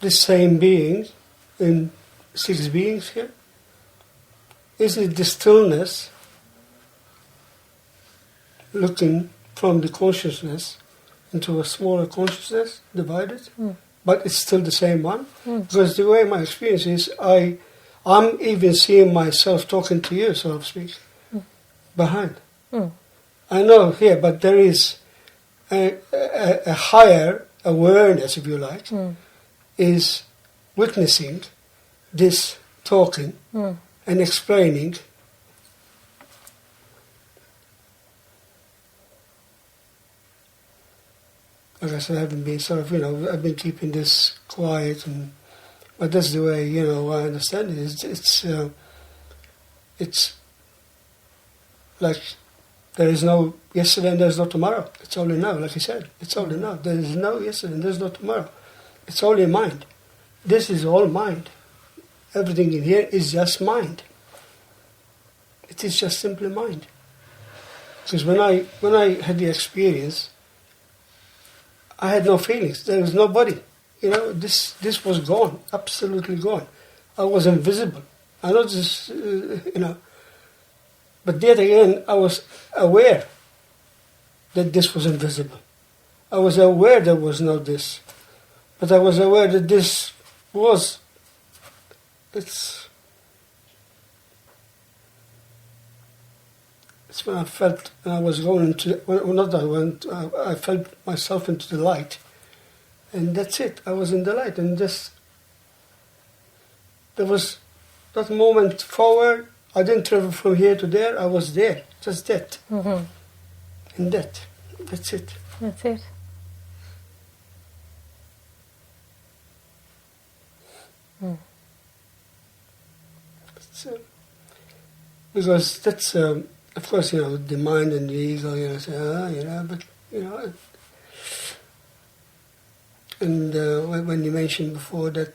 the same beings in 6 beings here? Isn't it the stillness looking from the consciousness into a smaller consciousness, divided, but it's still the same one? Because the way my experience is, I'm even seeing myself talking to you, so to speak, behind. I know here, but there is a higher awareness, if you like, is witnessing this talking and explaining. Like I said, I haven't been sort of, I've been keeping this quiet, but that's the way, I understand it. It's like there is no yesterday and there's no tomorrow. It's only now, like you said. It's only now. There is no yesterday and there's no tomorrow. It's only mind. This is all mind. Everything in here is just mind. It is just simply mind. Because when I had the experience, I had no feelings. There was nobody. This was gone, absolutely gone. I was invisible. I know this, but yet again, I was aware that this was invisible. I was aware there was no this. But I was aware that this was, it's when I felt, I was going into, not that I went, I felt myself into the light. And that's it. I was in the light. And just, there was that moment forward. I didn't travel from here to there. I was there. Just that. And that. That's it. That's it. Because that's, of course, the mind and the ego, say, but, and when you mentioned before that,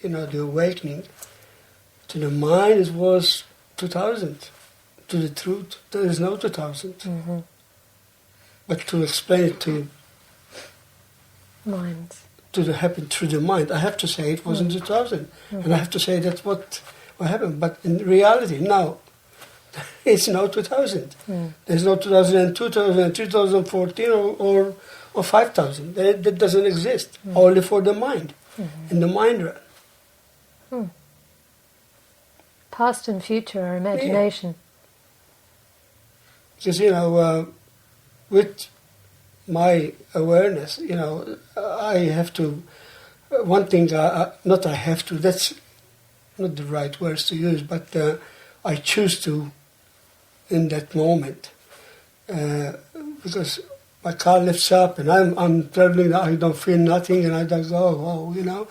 the awakening to the mind, it was 2000. To the truth, there is no 2000. But to explain it to Minds. to happen through the mind, I have to say it wasn't 2000. And I have to say that's what happened. But in reality, now, it's no 2000. There's no 2002, 2003, 2014, or 5000. That doesn't exist. Only for the mind. In the mind realm. Past and future are imagination. Because, with my awareness, I have to, one thing, not I have to, that's not the right words to use, but I choose to in that moment. Because my car lifts up and I'm traveling, I don't feel nothing, and I don't go,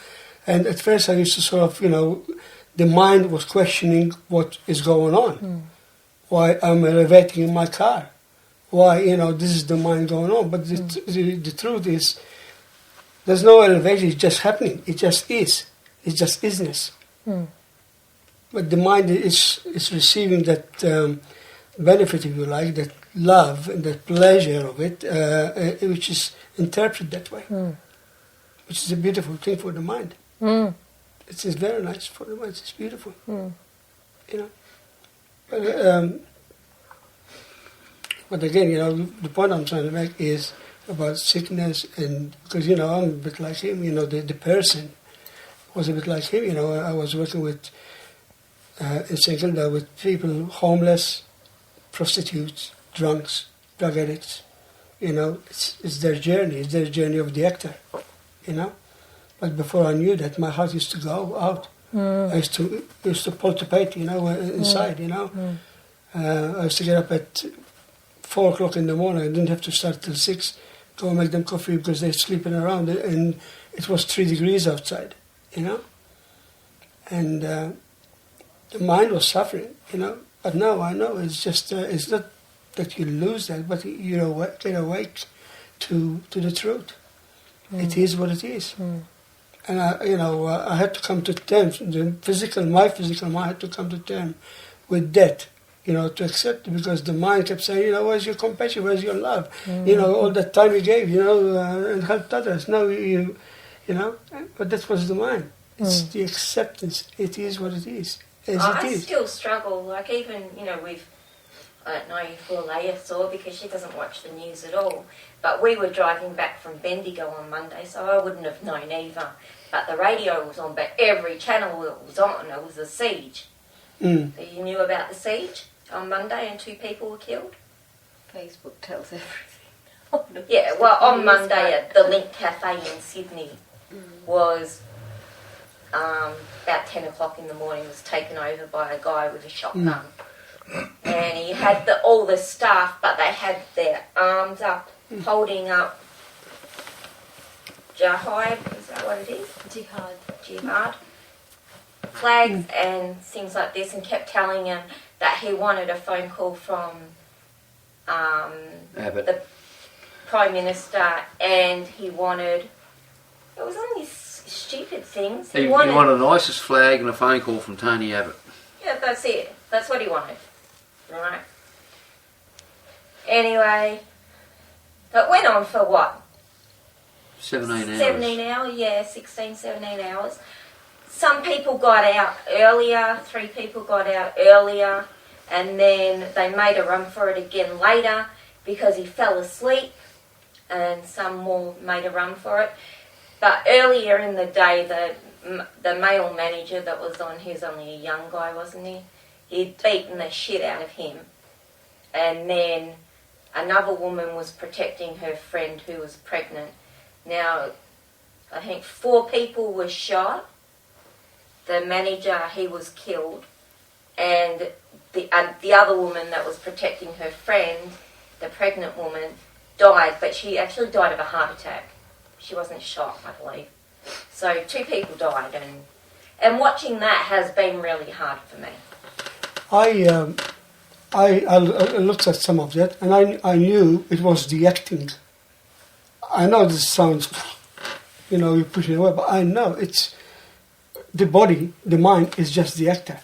And at first I used to sort of, the mind was questioning what is going on. Why I'm elevating in my car. Why, this is the mind going on. But the truth is, there's no elevation, it's just happening. It just is. It's just isness. But the mind is receiving that benefit, if you like, that love and that pleasure of it, which is interpreted that way. Which is a beautiful thing for the mind. It's very nice for the mind. It's beautiful. But again, the point I'm trying to make is about sickness, and because I'm a bit like him. The person was a bit like him. I was working with in St Kilda with people homeless, prostitutes, drunks, drug addicts. It's their journey. It's their journey of the actor. But before I knew that, my heart used to go out I used to participate, inside, I used to get up at 4 o'clock in the morning. I didn't have to start till 6. Go and make them coffee because they're sleeping around, and it was 3 degrees outside, and the mind was suffering, But now I know it's just it's not that you lose that, but you get awake to the truth. It is what it is. And I had to come to terms. My physical mind had to come to terms with that, to accept it, because the mind kept saying, where's your compassion, where's your love, all that time you gave, and helped others. No, but that was the mind. It's the acceptance. It is what it is. I still struggle, like even, with, I don't know if Leia saw because she doesn't watch the news at all, but we were driving back from Bendigo on Monday, so I wouldn't have known either. But the radio was on, but every channel that was on, it was a siege. So you knew about the siege on Monday and 2 people were killed? Facebook tells everything. Yeah, well, on Monday at the Link Cafe in Sydney was about 10 o'clock in the morning, was taken over by a guy with a shotgun. And he had all the staff, but they had their arms up, holding up Jihad, is that what it is? Jihad. Flags and things like this, and kept telling him that he wanted a phone call from the Prime Minister, and he wanted, it was only stupid things. He wanted an ISIS flag and a phone call from Tony Abbott. Yeah, that's it. That's what he wanted. Right. Anyway, that went on for what? 17 hours. 17 hours, yeah, 16, 17 hours. Some people got out earlier, 3 people got out earlier, and then they made a run for it again later because he fell asleep, and some more made a run for it. But earlier in the day, the male manager that was on, he was only a young guy, wasn't he? He'd beaten the shit out of him. And then another woman was protecting her friend who was pregnant. Now, I think 4 people were shot. The manager, he was killed. And the other woman that was protecting her friend, the pregnant woman, died. But she actually died of a heart attack. She wasn't shot, I believe. So 2 people died. And watching that has been really hard for me. I looked at some of that, and I knew it was the acting. I know this sounds, you're pushing away, but I know it's the body, the mind is just the actor.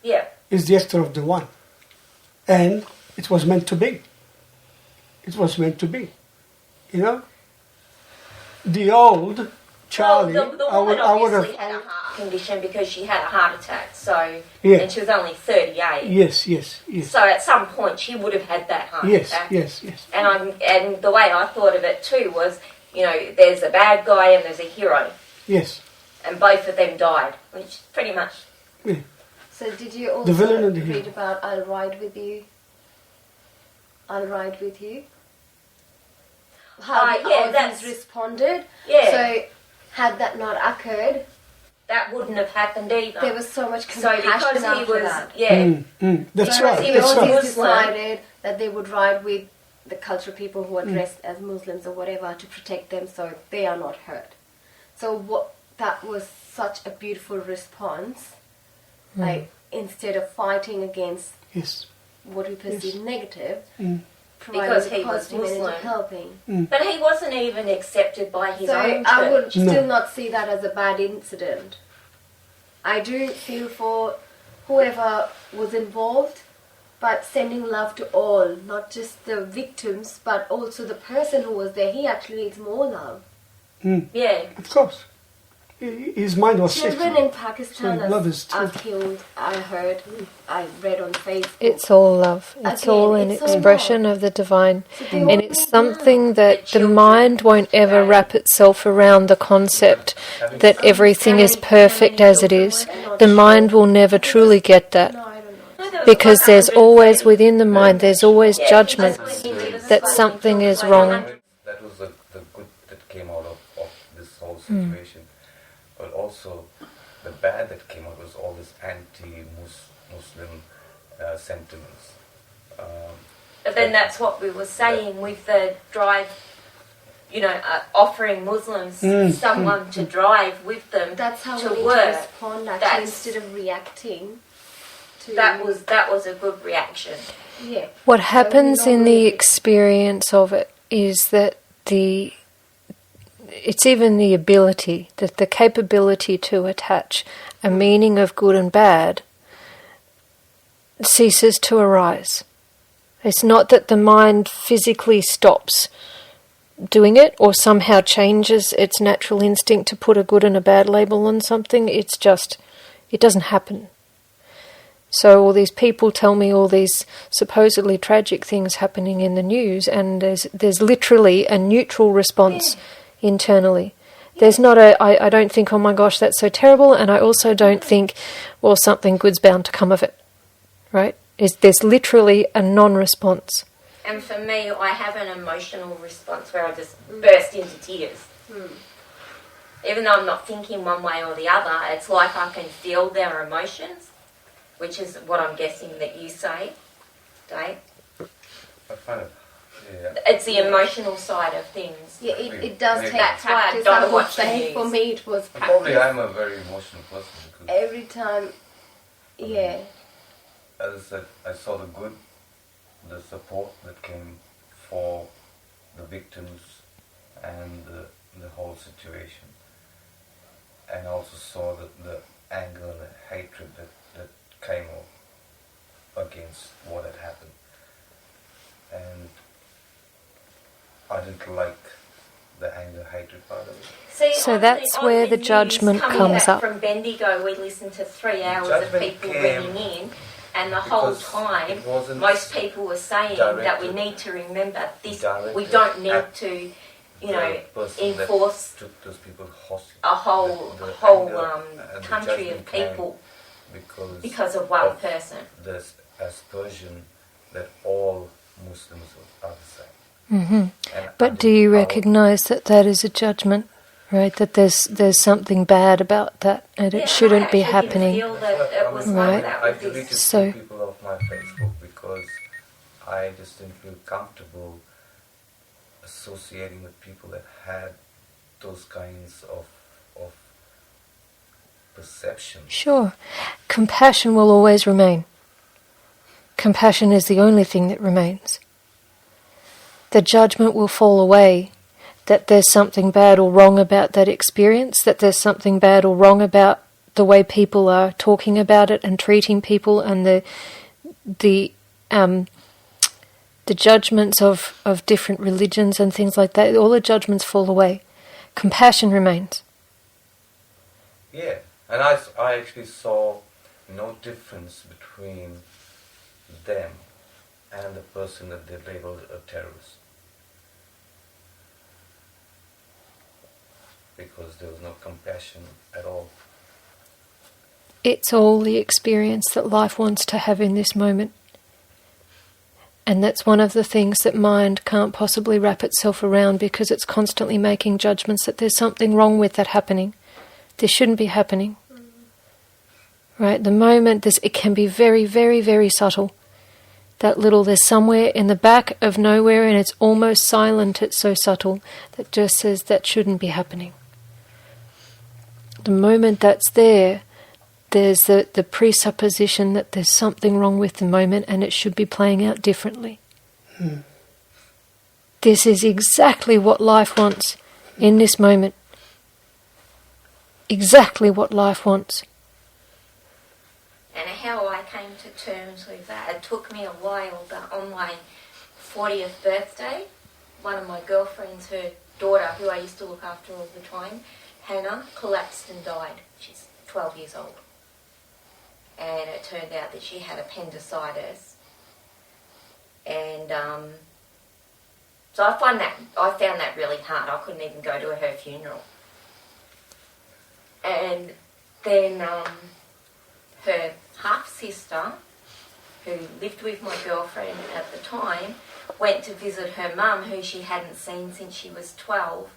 Yeah. It's the actor of the one. And it was meant to be. It was meant to be. The old Charlie, well, the woman I would obviously have... had a heart condition because she had a heart attack, so, Yeah. and she was only 38. Yes. So at some point she would have had that heart attack. Yes. And the way I thought of it too was, there's a bad guy and there's a hero. Yes. And both of them died, which pretty much... Yeah. So did you also The villain and the read hero. about I'll Ride With You? I'll Ride With You? How the Aussies responded? Yeah. So had that not occurred, that wouldn't have happened either. there was so much so compassion because he after was... that. Yeah. That's Because right. he The was That's right. Aussies Muslim. decided that they would ride with the cultural people who are dressed as Muslims or whatever to protect them so they are not hurt. So that was such a beautiful response. Like, instead of fighting against Yes. what we perceive negative, Because providing he was positive energy, Muslim. helping. But he wasn't even accepted by his So own I would church. still not see that as a bad incident. I do feel for whoever was involved, but sending love to all, not just the victims, but also the person who was there. He actually needs more love. Yeah. Of course. His mind was sick. Children in Pakistan So love is are truth. killed, I heard, I read on Facebook. It's all love. It's Again, all an it's all expression love. of the divine. So they And all it's need something that the children. mind won't ever wrap itself around the concept that everything is perfect as it is. The mind will never truly get that. love. No, I don't know. Because there's always, within the mind, there's always judgments that something is wrong. That was the good that came out of this whole situation. But also, the bad that came out was all this anti-Muslim sentiments. But then that's what we were saying with the drive, offering Muslims someone to drive with them That's how to we need work. to respond, actually, instead of reacting. That was a good reaction. Yeah. What happens in the normally- experience of it is that it's even the ability, that the capability to attach a meaning of good and bad ceases to arise. It's not that the mind physically stops doing it or somehow changes its natural instinct to put a good and a bad label on something. It's just, it doesn't happen. So all these people tell me all these supposedly tragic things happening in the news, and there's literally a neutral response internally. There's not I don't think, oh my gosh, that's so terrible, and I also don't think, well, something good's bound to come of it, right? There's literally a non-response. And for me, I have an emotional response where I just burst into tears. Even though I'm not thinking one way or the other, it's like I can feel their emotions, which is what I'm guessing that you say, Dave. I find it, It's the emotional side of things. Yeah, it does Maybe. take That's why I practice. don't I would watch the say news. for me it was Probably practice. I'm a very emotional person because, Every time, yeah. as I said, I saw the good, the support that came for the victims and the whole situation. And I also saw the anger and the hatred that came against what had happened. And I didn't like the anger, hatred part of it. See, So on that's on where the news judgment coming comes back up. From Bendigo, we listened to 3 hours of Judgment people came ringing in, and the whole because time, it wasn't most people were saying that we directed- need to remember this. directed We don't need at to, the person that enforce took those people hostage. a whole The whole anger and the country of judgment came people because of one of person. this aspersion that all Muslims are the same. Hmm. And But do you recognise that that is a judgment, right? That there's something bad about that, and it shouldn't be happening. I feel that it was Right. like that I with this. deleted So- 2 people off my Facebook because I just didn't feel comfortable associating with people that had those kinds of perception. Sure. Compassion will always remain. Compassion is the only thing that remains. The judgment will fall away that there's something bad or wrong about that experience, that there's something bad or wrong about the way people are talking about it and treating people, and the judgments of different religions and things like that. All the judgments fall away. Compassion remains. Yeah, and I actually saw no difference between them and the person that they labeled a terrorist. Because there was no compassion at all. It's all the experience that life wants to have in this moment. And that's one of the things that mind can't possibly wrap itself around, because it's constantly making judgments that there's something wrong with that happening. This shouldn't be happening. Right? The moment, it can be very, very, very subtle. That little, there's somewhere in the back of nowhere, and it's almost silent, it's so subtle, that just says that shouldn't be happening. The moment that's there, there's the presupposition that there's something wrong with the moment and it should be playing out differently. This is exactly what life wants in this moment. Exactly what life wants. And how I came to terms with that, it took me a while, but on my 40th birthday, one of my girlfriends, her daughter, who I used to look after all the time, Hannah, collapsed and died. She's 12 years old. And it turned out that she had appendicitis. And so I found that really hard. I couldn't even go to her funeral. And then her half-sister, who lived with my girlfriend at the time, went to visit her mum, who she hadn't seen since she was 12.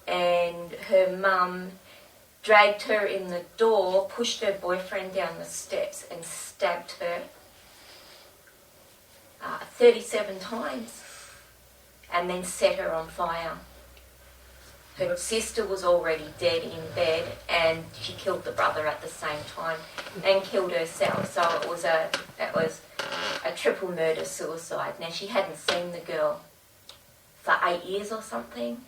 And her mum dragged her in the door, pushed her boyfriend down the steps and stabbed her 37 times and then set her on fire. Her sister was already dead in bed and she killed the brother at the same time and killed herself. So it was a triple murder suicide. Now she hadn't seen the girl for 8 years or something.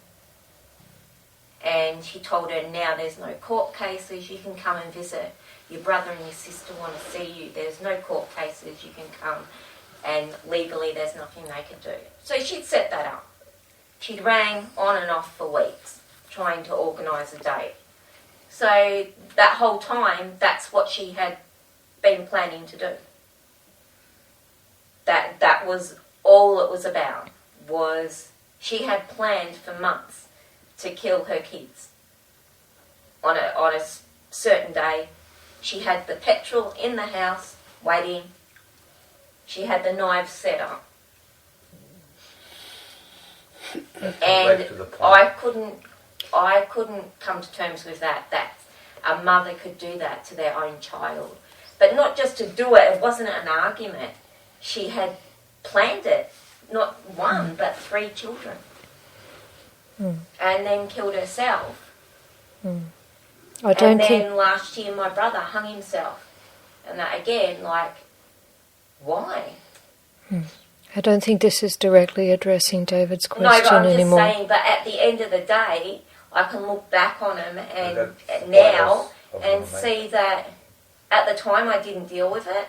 And he told her, now there's no court cases, you can come and visit. Your brother and your sister want to see you. There's no court cases, you can come. And legally there's nothing they can do. So she'd set that up. She'd rang on and off for weeks, trying to organise a date. So that whole time, that's what she had been planning to do. That was all it was about, was she had planned for months to kill her kids. On a certain day, she had the petrol in the house waiting. She had the knives set up. And I couldn't come to terms with that a mother could do that to their own child. But not just to do it, it wasn't an argument. She had planned it, not one, but 3 children. And then killed herself. And then last year my brother hung himself. And that, again, like, why? I don't think this is directly addressing David's question anymore. No, but I'm anymore. just saying, but at the end of the day, I can look back on him and now and see that at the time I didn't deal with it.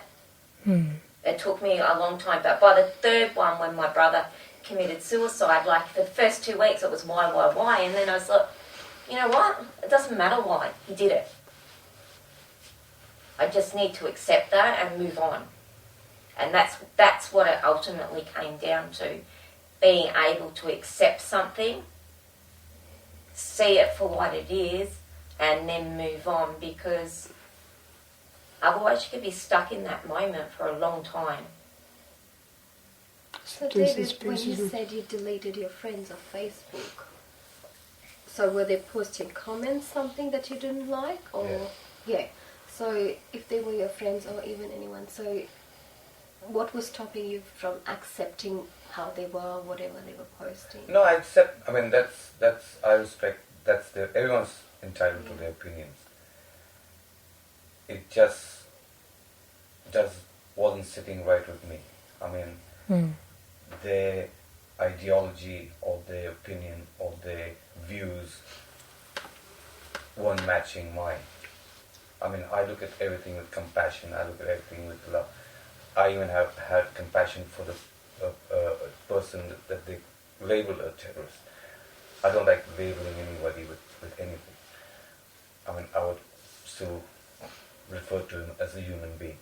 It took me a long time, but by the 3rd one, when my brother committed suicide, like for the first 2 weeks it was why, and then I was like, you know what? It doesn't matter why, he did it. I just need to accept that and move on. And that's what it ultimately came down to, being able to accept something, see it for what it is, and then move on, because otherwise you could be stuck in that moment for a long time. So David, when you said you deleted your friends off Facebook, so were they posting comments, something that you didn't like? Or yeah. So if they were your friends or even anyone, so what was stopping you from accepting how they were, whatever they were posting? No, I accept. I mean, I respect. Everyone's entitled to their opinions. It just wasn't sitting right with me. I mean, their ideology or their opinion or their views weren't matching mine. I mean, I look at everything with compassion. I look at everything with love. I even have had compassion for the person that they label a terrorist. I don't like labeling anybody with anything. I mean, I would still refer to him as a human being.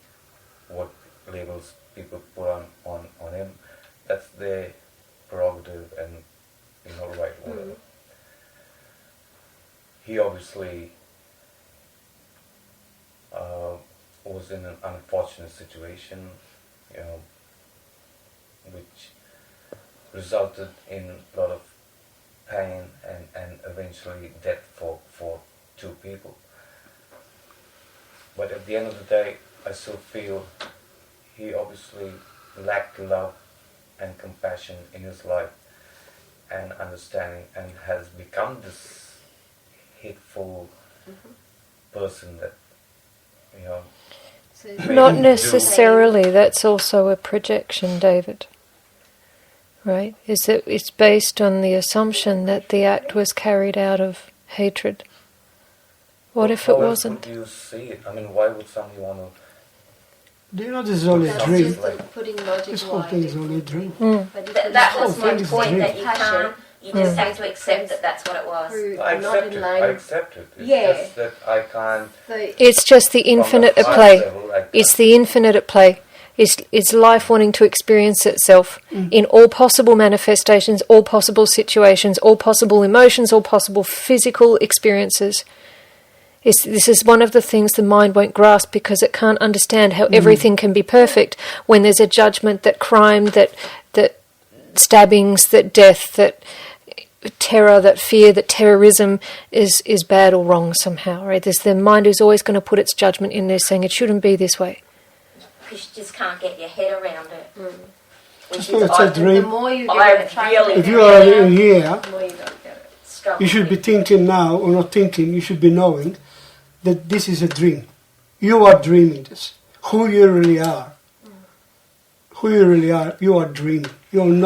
What labels people put on him, that's their prerogative and, right, whatever. He obviously was in an unfortunate situation, which resulted in a lot of pain and eventually death for 2 people. But at the end of the day, I still feel he obviously lacked love and compassion in his life and understanding, and has become this hateful person that, Not necessarily. That's also a projection, David. Right? It's based on the assumption that the act was carried out of hatred. What if it wasn't? How would you see it? I mean, why would somebody want to... Do you know this is only a dream? Putting logic. This whole thing is only a dream. That was my point, that you can't... You just have to accept that that's what it was. I accept it. It's just that I can't... It's just the infinite at play. It's the infinite at play. It's life wanting to experience itself in all possible manifestations, all possible situations, all possible emotions, all possible physical experiences. This is one of the things the mind won't grasp, because it can't understand how everything can be perfect when there's a judgment that crime, that stabbings, that death, that terror, that fear, that terrorism is bad or wrong somehow, right? There's the mind is always going to put its judgment in there, saying it shouldn't be this way. Because you just can't get your head around it. Just know it's a dream. The more you get it, If you are in here, the more you don't get it. you should be thinking now, or not thinking, you should be knowing that this is a dream. You are dreaming this. Who you really are. Who you really are, you are dreaming. You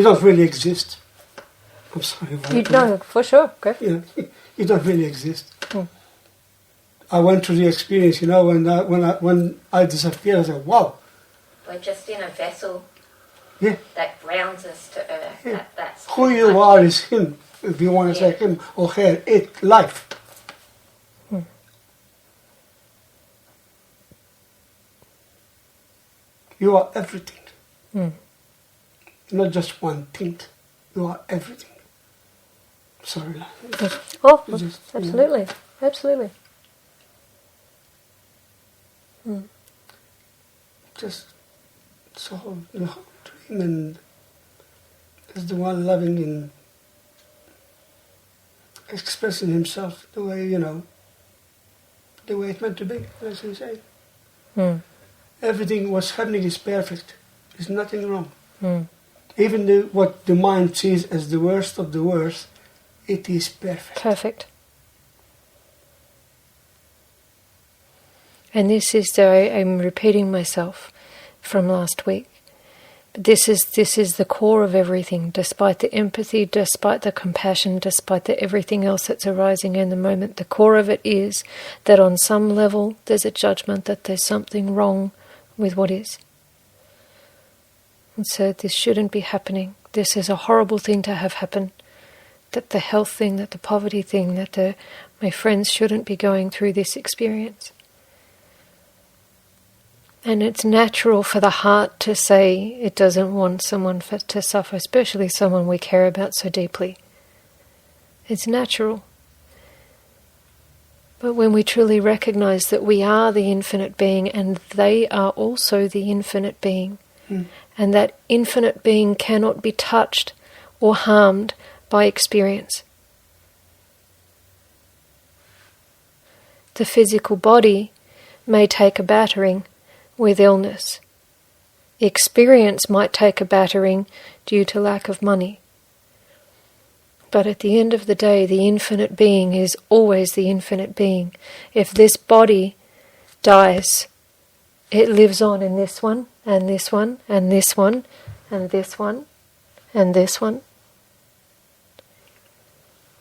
don't really exist. I'm sorry about You that. know, for sure. Go. You don't really exist. I went through the experience, when I disappeared, I said, wow. We're just in a vessel Yeah. that grounds us to earth. Yeah. That's Who you are is him, if you want to say him or her, life. You are everything. Not just one thing. You are everything. Sorry. Oh, Just, absolutely. Absolutely. Just so the whole dream and is the one loving and expressing himself the way, the way it's meant to be, as you say. Everything what's happening is perfect. There's nothing wrong. Even what the mind sees as the worst of the worst, it is perfect. Perfect. And this is, I'm repeating myself from last week, but this is the core of everything, despite the empathy, despite the compassion, despite the everything else that's arising in the moment. The core of it is that on some level there's a judgment that there's something wrong with what is. And so this shouldn't be happening. This is a horrible thing to have happen. That the health thing, that the poverty thing, that my friends shouldn't be going through this experience. And it's natural for the heart to say it doesn't want someone to suffer, especially someone we care about so deeply. It's natural. But when we truly recognize that we are the infinite being and they are also the infinite being, and that infinite being cannot be touched or harmed by experience. The physical body may take a battering with illness. Experience might take a battering due to lack of money. But at the end of the day, the infinite being is always the infinite being. If this body dies, it lives on in this one, and this one, and this one, and this one, and this one.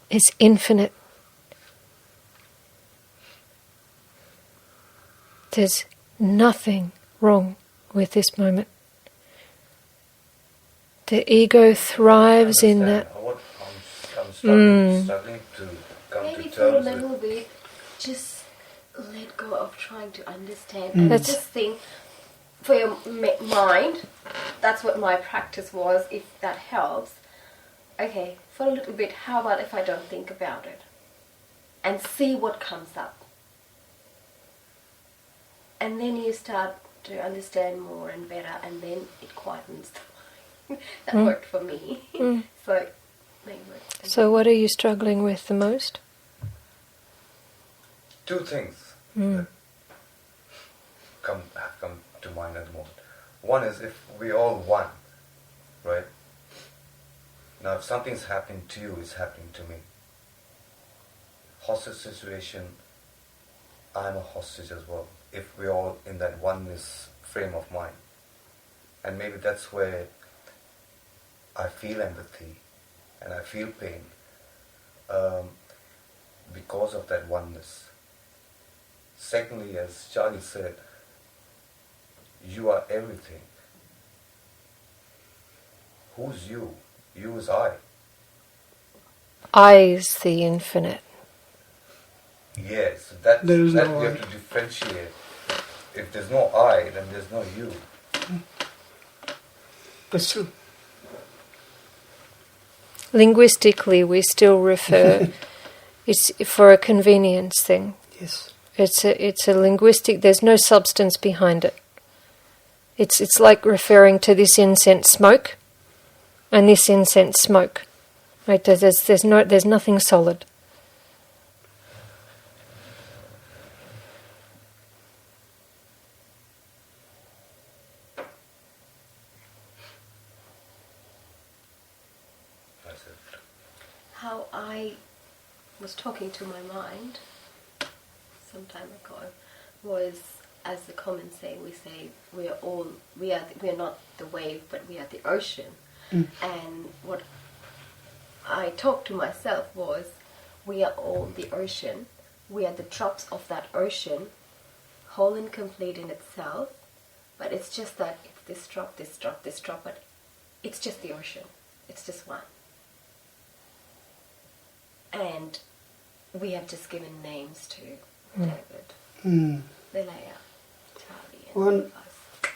It's infinite. There's nothing wrong with this moment. The ego thrives in that. I'm struggling to come Maybe to for a terms little with. bit, just let go of trying to understand and just think for your mind. That's what my practice was, if that helps. Okay, for a little bit, how about if I don't think about it? And see what comes up. And then you start to understand more and better, and then it quietens the mind. That worked for me. So, maybe. So what are you struggling with the most? Two things that have come to mind at the moment. One is if we all one, right? Now if something's happening to you, it's happening to me. Hostage situation, I'm a hostage as well. If we're all in that oneness frame of mind. And maybe that's where I feel empathy and I feel pain because of that oneness. Secondly, as Charlie said, you are everything. Who's you? You is I. I is the infinite. Yes, that There is that no we I. have to differentiate. If there's no I, then there's no you. That's true. Linguistically, we still refer, it's for a convenience thing. Yes. It's a linguistic, there's no substance behind it. It's like referring to this incense smoke and this incense smoke. Right? There's nothing solid. That's it. How I was talking to my mind some time ago was, as the comments say, we are not the wave, but we are the ocean. And what I talked to myself was, we are all the ocean. We are the drops of that ocean, whole and complete in itself. But it's just that it's this drop, this drop, this drop, but it's just the ocean. It's just one. And we have just given names to David, Lilea, Charlie, and One- us.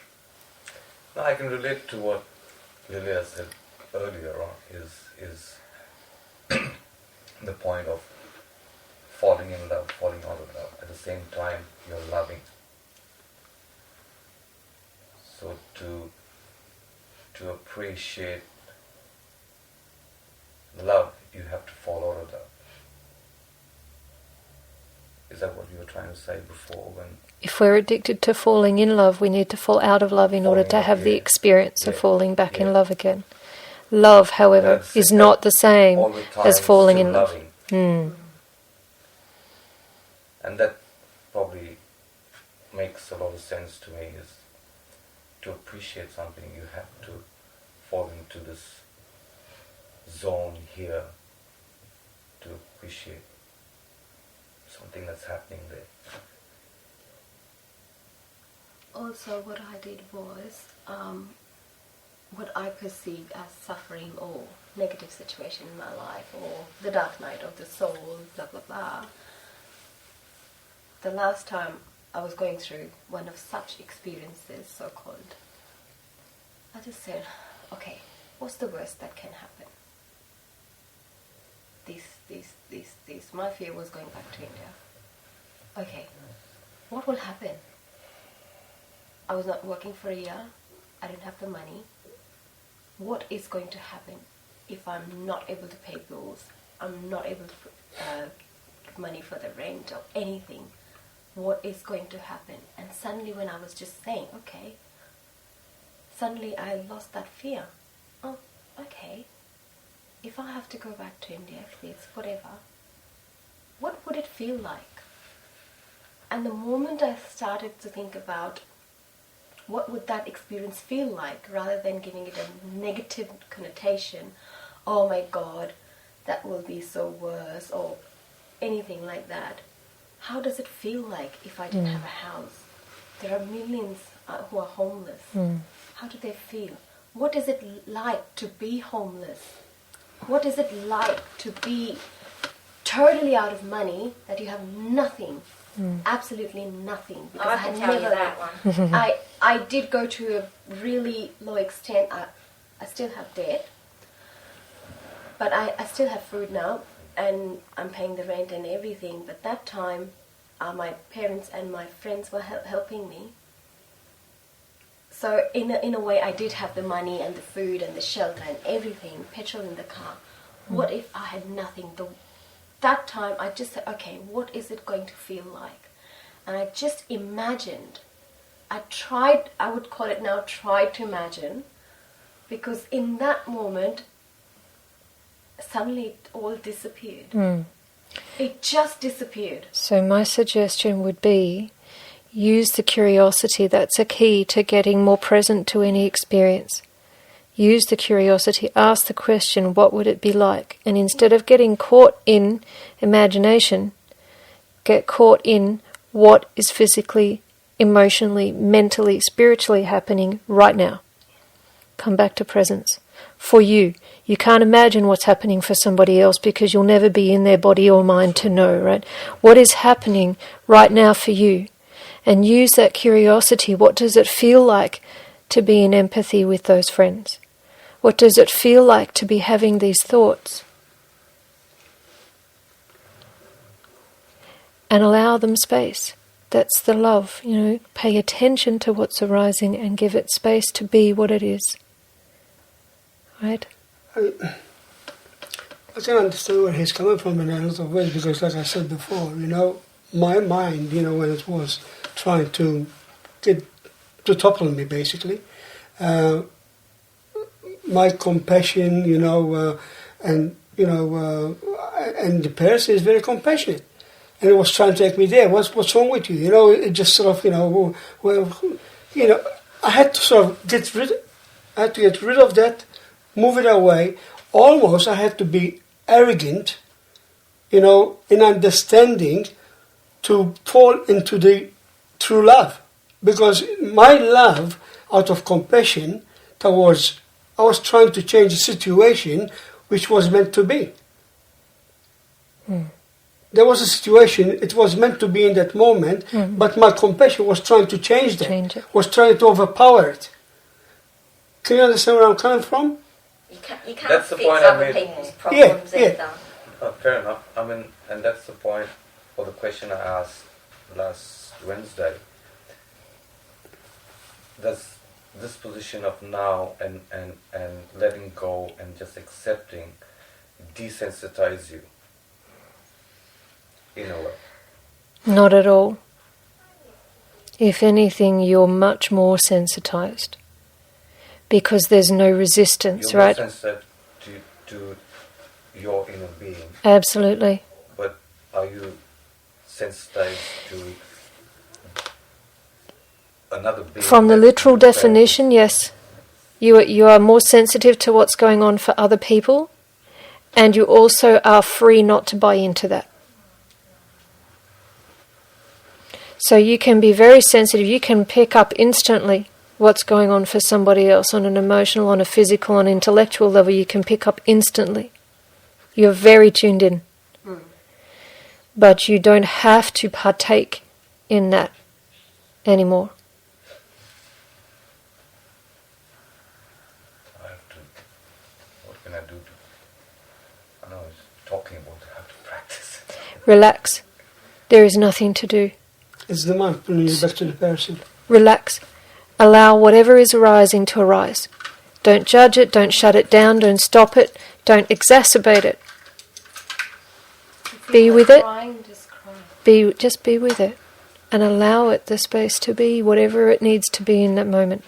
No, I can relate to what Lilia said earlier on, is the point of falling in love, falling out of love. At the same time, you're loving. So to appreciate love, you have to fall out of love. Is that what you were trying to say before? When If we're addicted to falling in love, we need to fall out of love in order to have the experience of falling back in love again. Love, however, is not the same all the time as falling still in love. loving. And that probably makes a lot of sense to me, is to appreciate something, you have to fall into this zone here to appreciate something that's happening there. Also, what I did was, what I perceived as suffering or negative situation in my life, or the dark night of the soul, blah blah blah. The last time I was going through one of such experiences, so-called, I just said, okay, what's the worst that can happen? This. My fear was going back to India. Okay, what will happen? I was not working for a year. I didn't have the money. What is going to happen if I'm not able to pay bills? I'm not able to give money for the rent or anything. What is going to happen? And suddenly when I was just saying, okay, suddenly I lost that fear. Oh, okay. If I have to go back to India, if it's whatever, what would it feel like? And the moment I started to think about what would that experience feel like, rather than giving it a negative connotation, oh my God, that will be so worse, or anything like that. How does it feel like if I didn't have a house? There are millions who are homeless. How do they feel? What is it like to be homeless? What is it like to be totally out of money, that you have nothing, absolutely nothing? Because I can tell you that one. I did go to a really low extent. I still have debt, but I still have food now, and I'm paying the rent and everything. But that time, my parents and my friends were helping me. So in a way, I did have the money and the food and the shelter and everything, petrol in the car. What if I had nothing? That time, I just said, okay, what is it going to feel like? And I just imagined. I would call it now, tried to imagine, because in that moment, suddenly it all disappeared. It just disappeared. So my suggestion would be, use the curiosity. That's a key to getting more present to any experience. Use the curiosity. Ask the question, what would it be like? And instead of getting caught in imagination, get caught in what is physically, emotionally, mentally, spiritually happening right now. Come back to presence. For you. You can't imagine what's happening for somebody else because you'll never be in their body or mind to know, right? What is happening right now for you? And use that curiosity. What does it feel like to be in empathy with those friends? What does it feel like to be having these thoughts? And allow them space. That's the love, Pay attention to what's arising and give it space to be what it is. Right? I can understand where he's coming from in a lot of ways because, like I said before, my mind, when it was trying to topple me, basically, my compassion, and the person is very compassionate, and it was trying to take me there. What's wrong with you? It just sort of, I had to sort of get rid of that, move it away. Almost, I had to be arrogant, in understanding, to fall into the true love, because my love, out of compassion towards, I was trying to change a situation which was meant to be. There was a situation, it was meant to be in that moment, but my compassion was trying to change that, was trying to overpower it. Can you understand where I'm coming from? You can't That's the fix point I other made. people's problems either. Fair enough. And that's the point, or the question I asked last Wednesday. Does this position of now and letting go and just accepting desensitize you in a way? Not at all. If anything, you're much more sensitized because there's no resistance, You're right? more sensitive to your inner being. Absolutely. But are you sensitized to another being? From the literal definition, yes. You are more sensitive to what's going on for other people, and you also are free not to buy into that. So you can be very sensitive. You can pick up instantly what's going on for somebody else on an emotional, on a physical, on an intellectual level. You can pick up instantly. You're very tuned in. But you don't have to partake in that anymore. I have to. What can I do to? I know it's talking about I have to practice. Relax. There is nothing to do. It's the mind pulling you back to the person. Relax. Allow whatever is arising to arise. Don't judge it, don't shut it down, don't stop it, don't exacerbate it. Be with it. Crying, just cry. Just be with it. And allow it the space to be whatever it needs to be in that moment.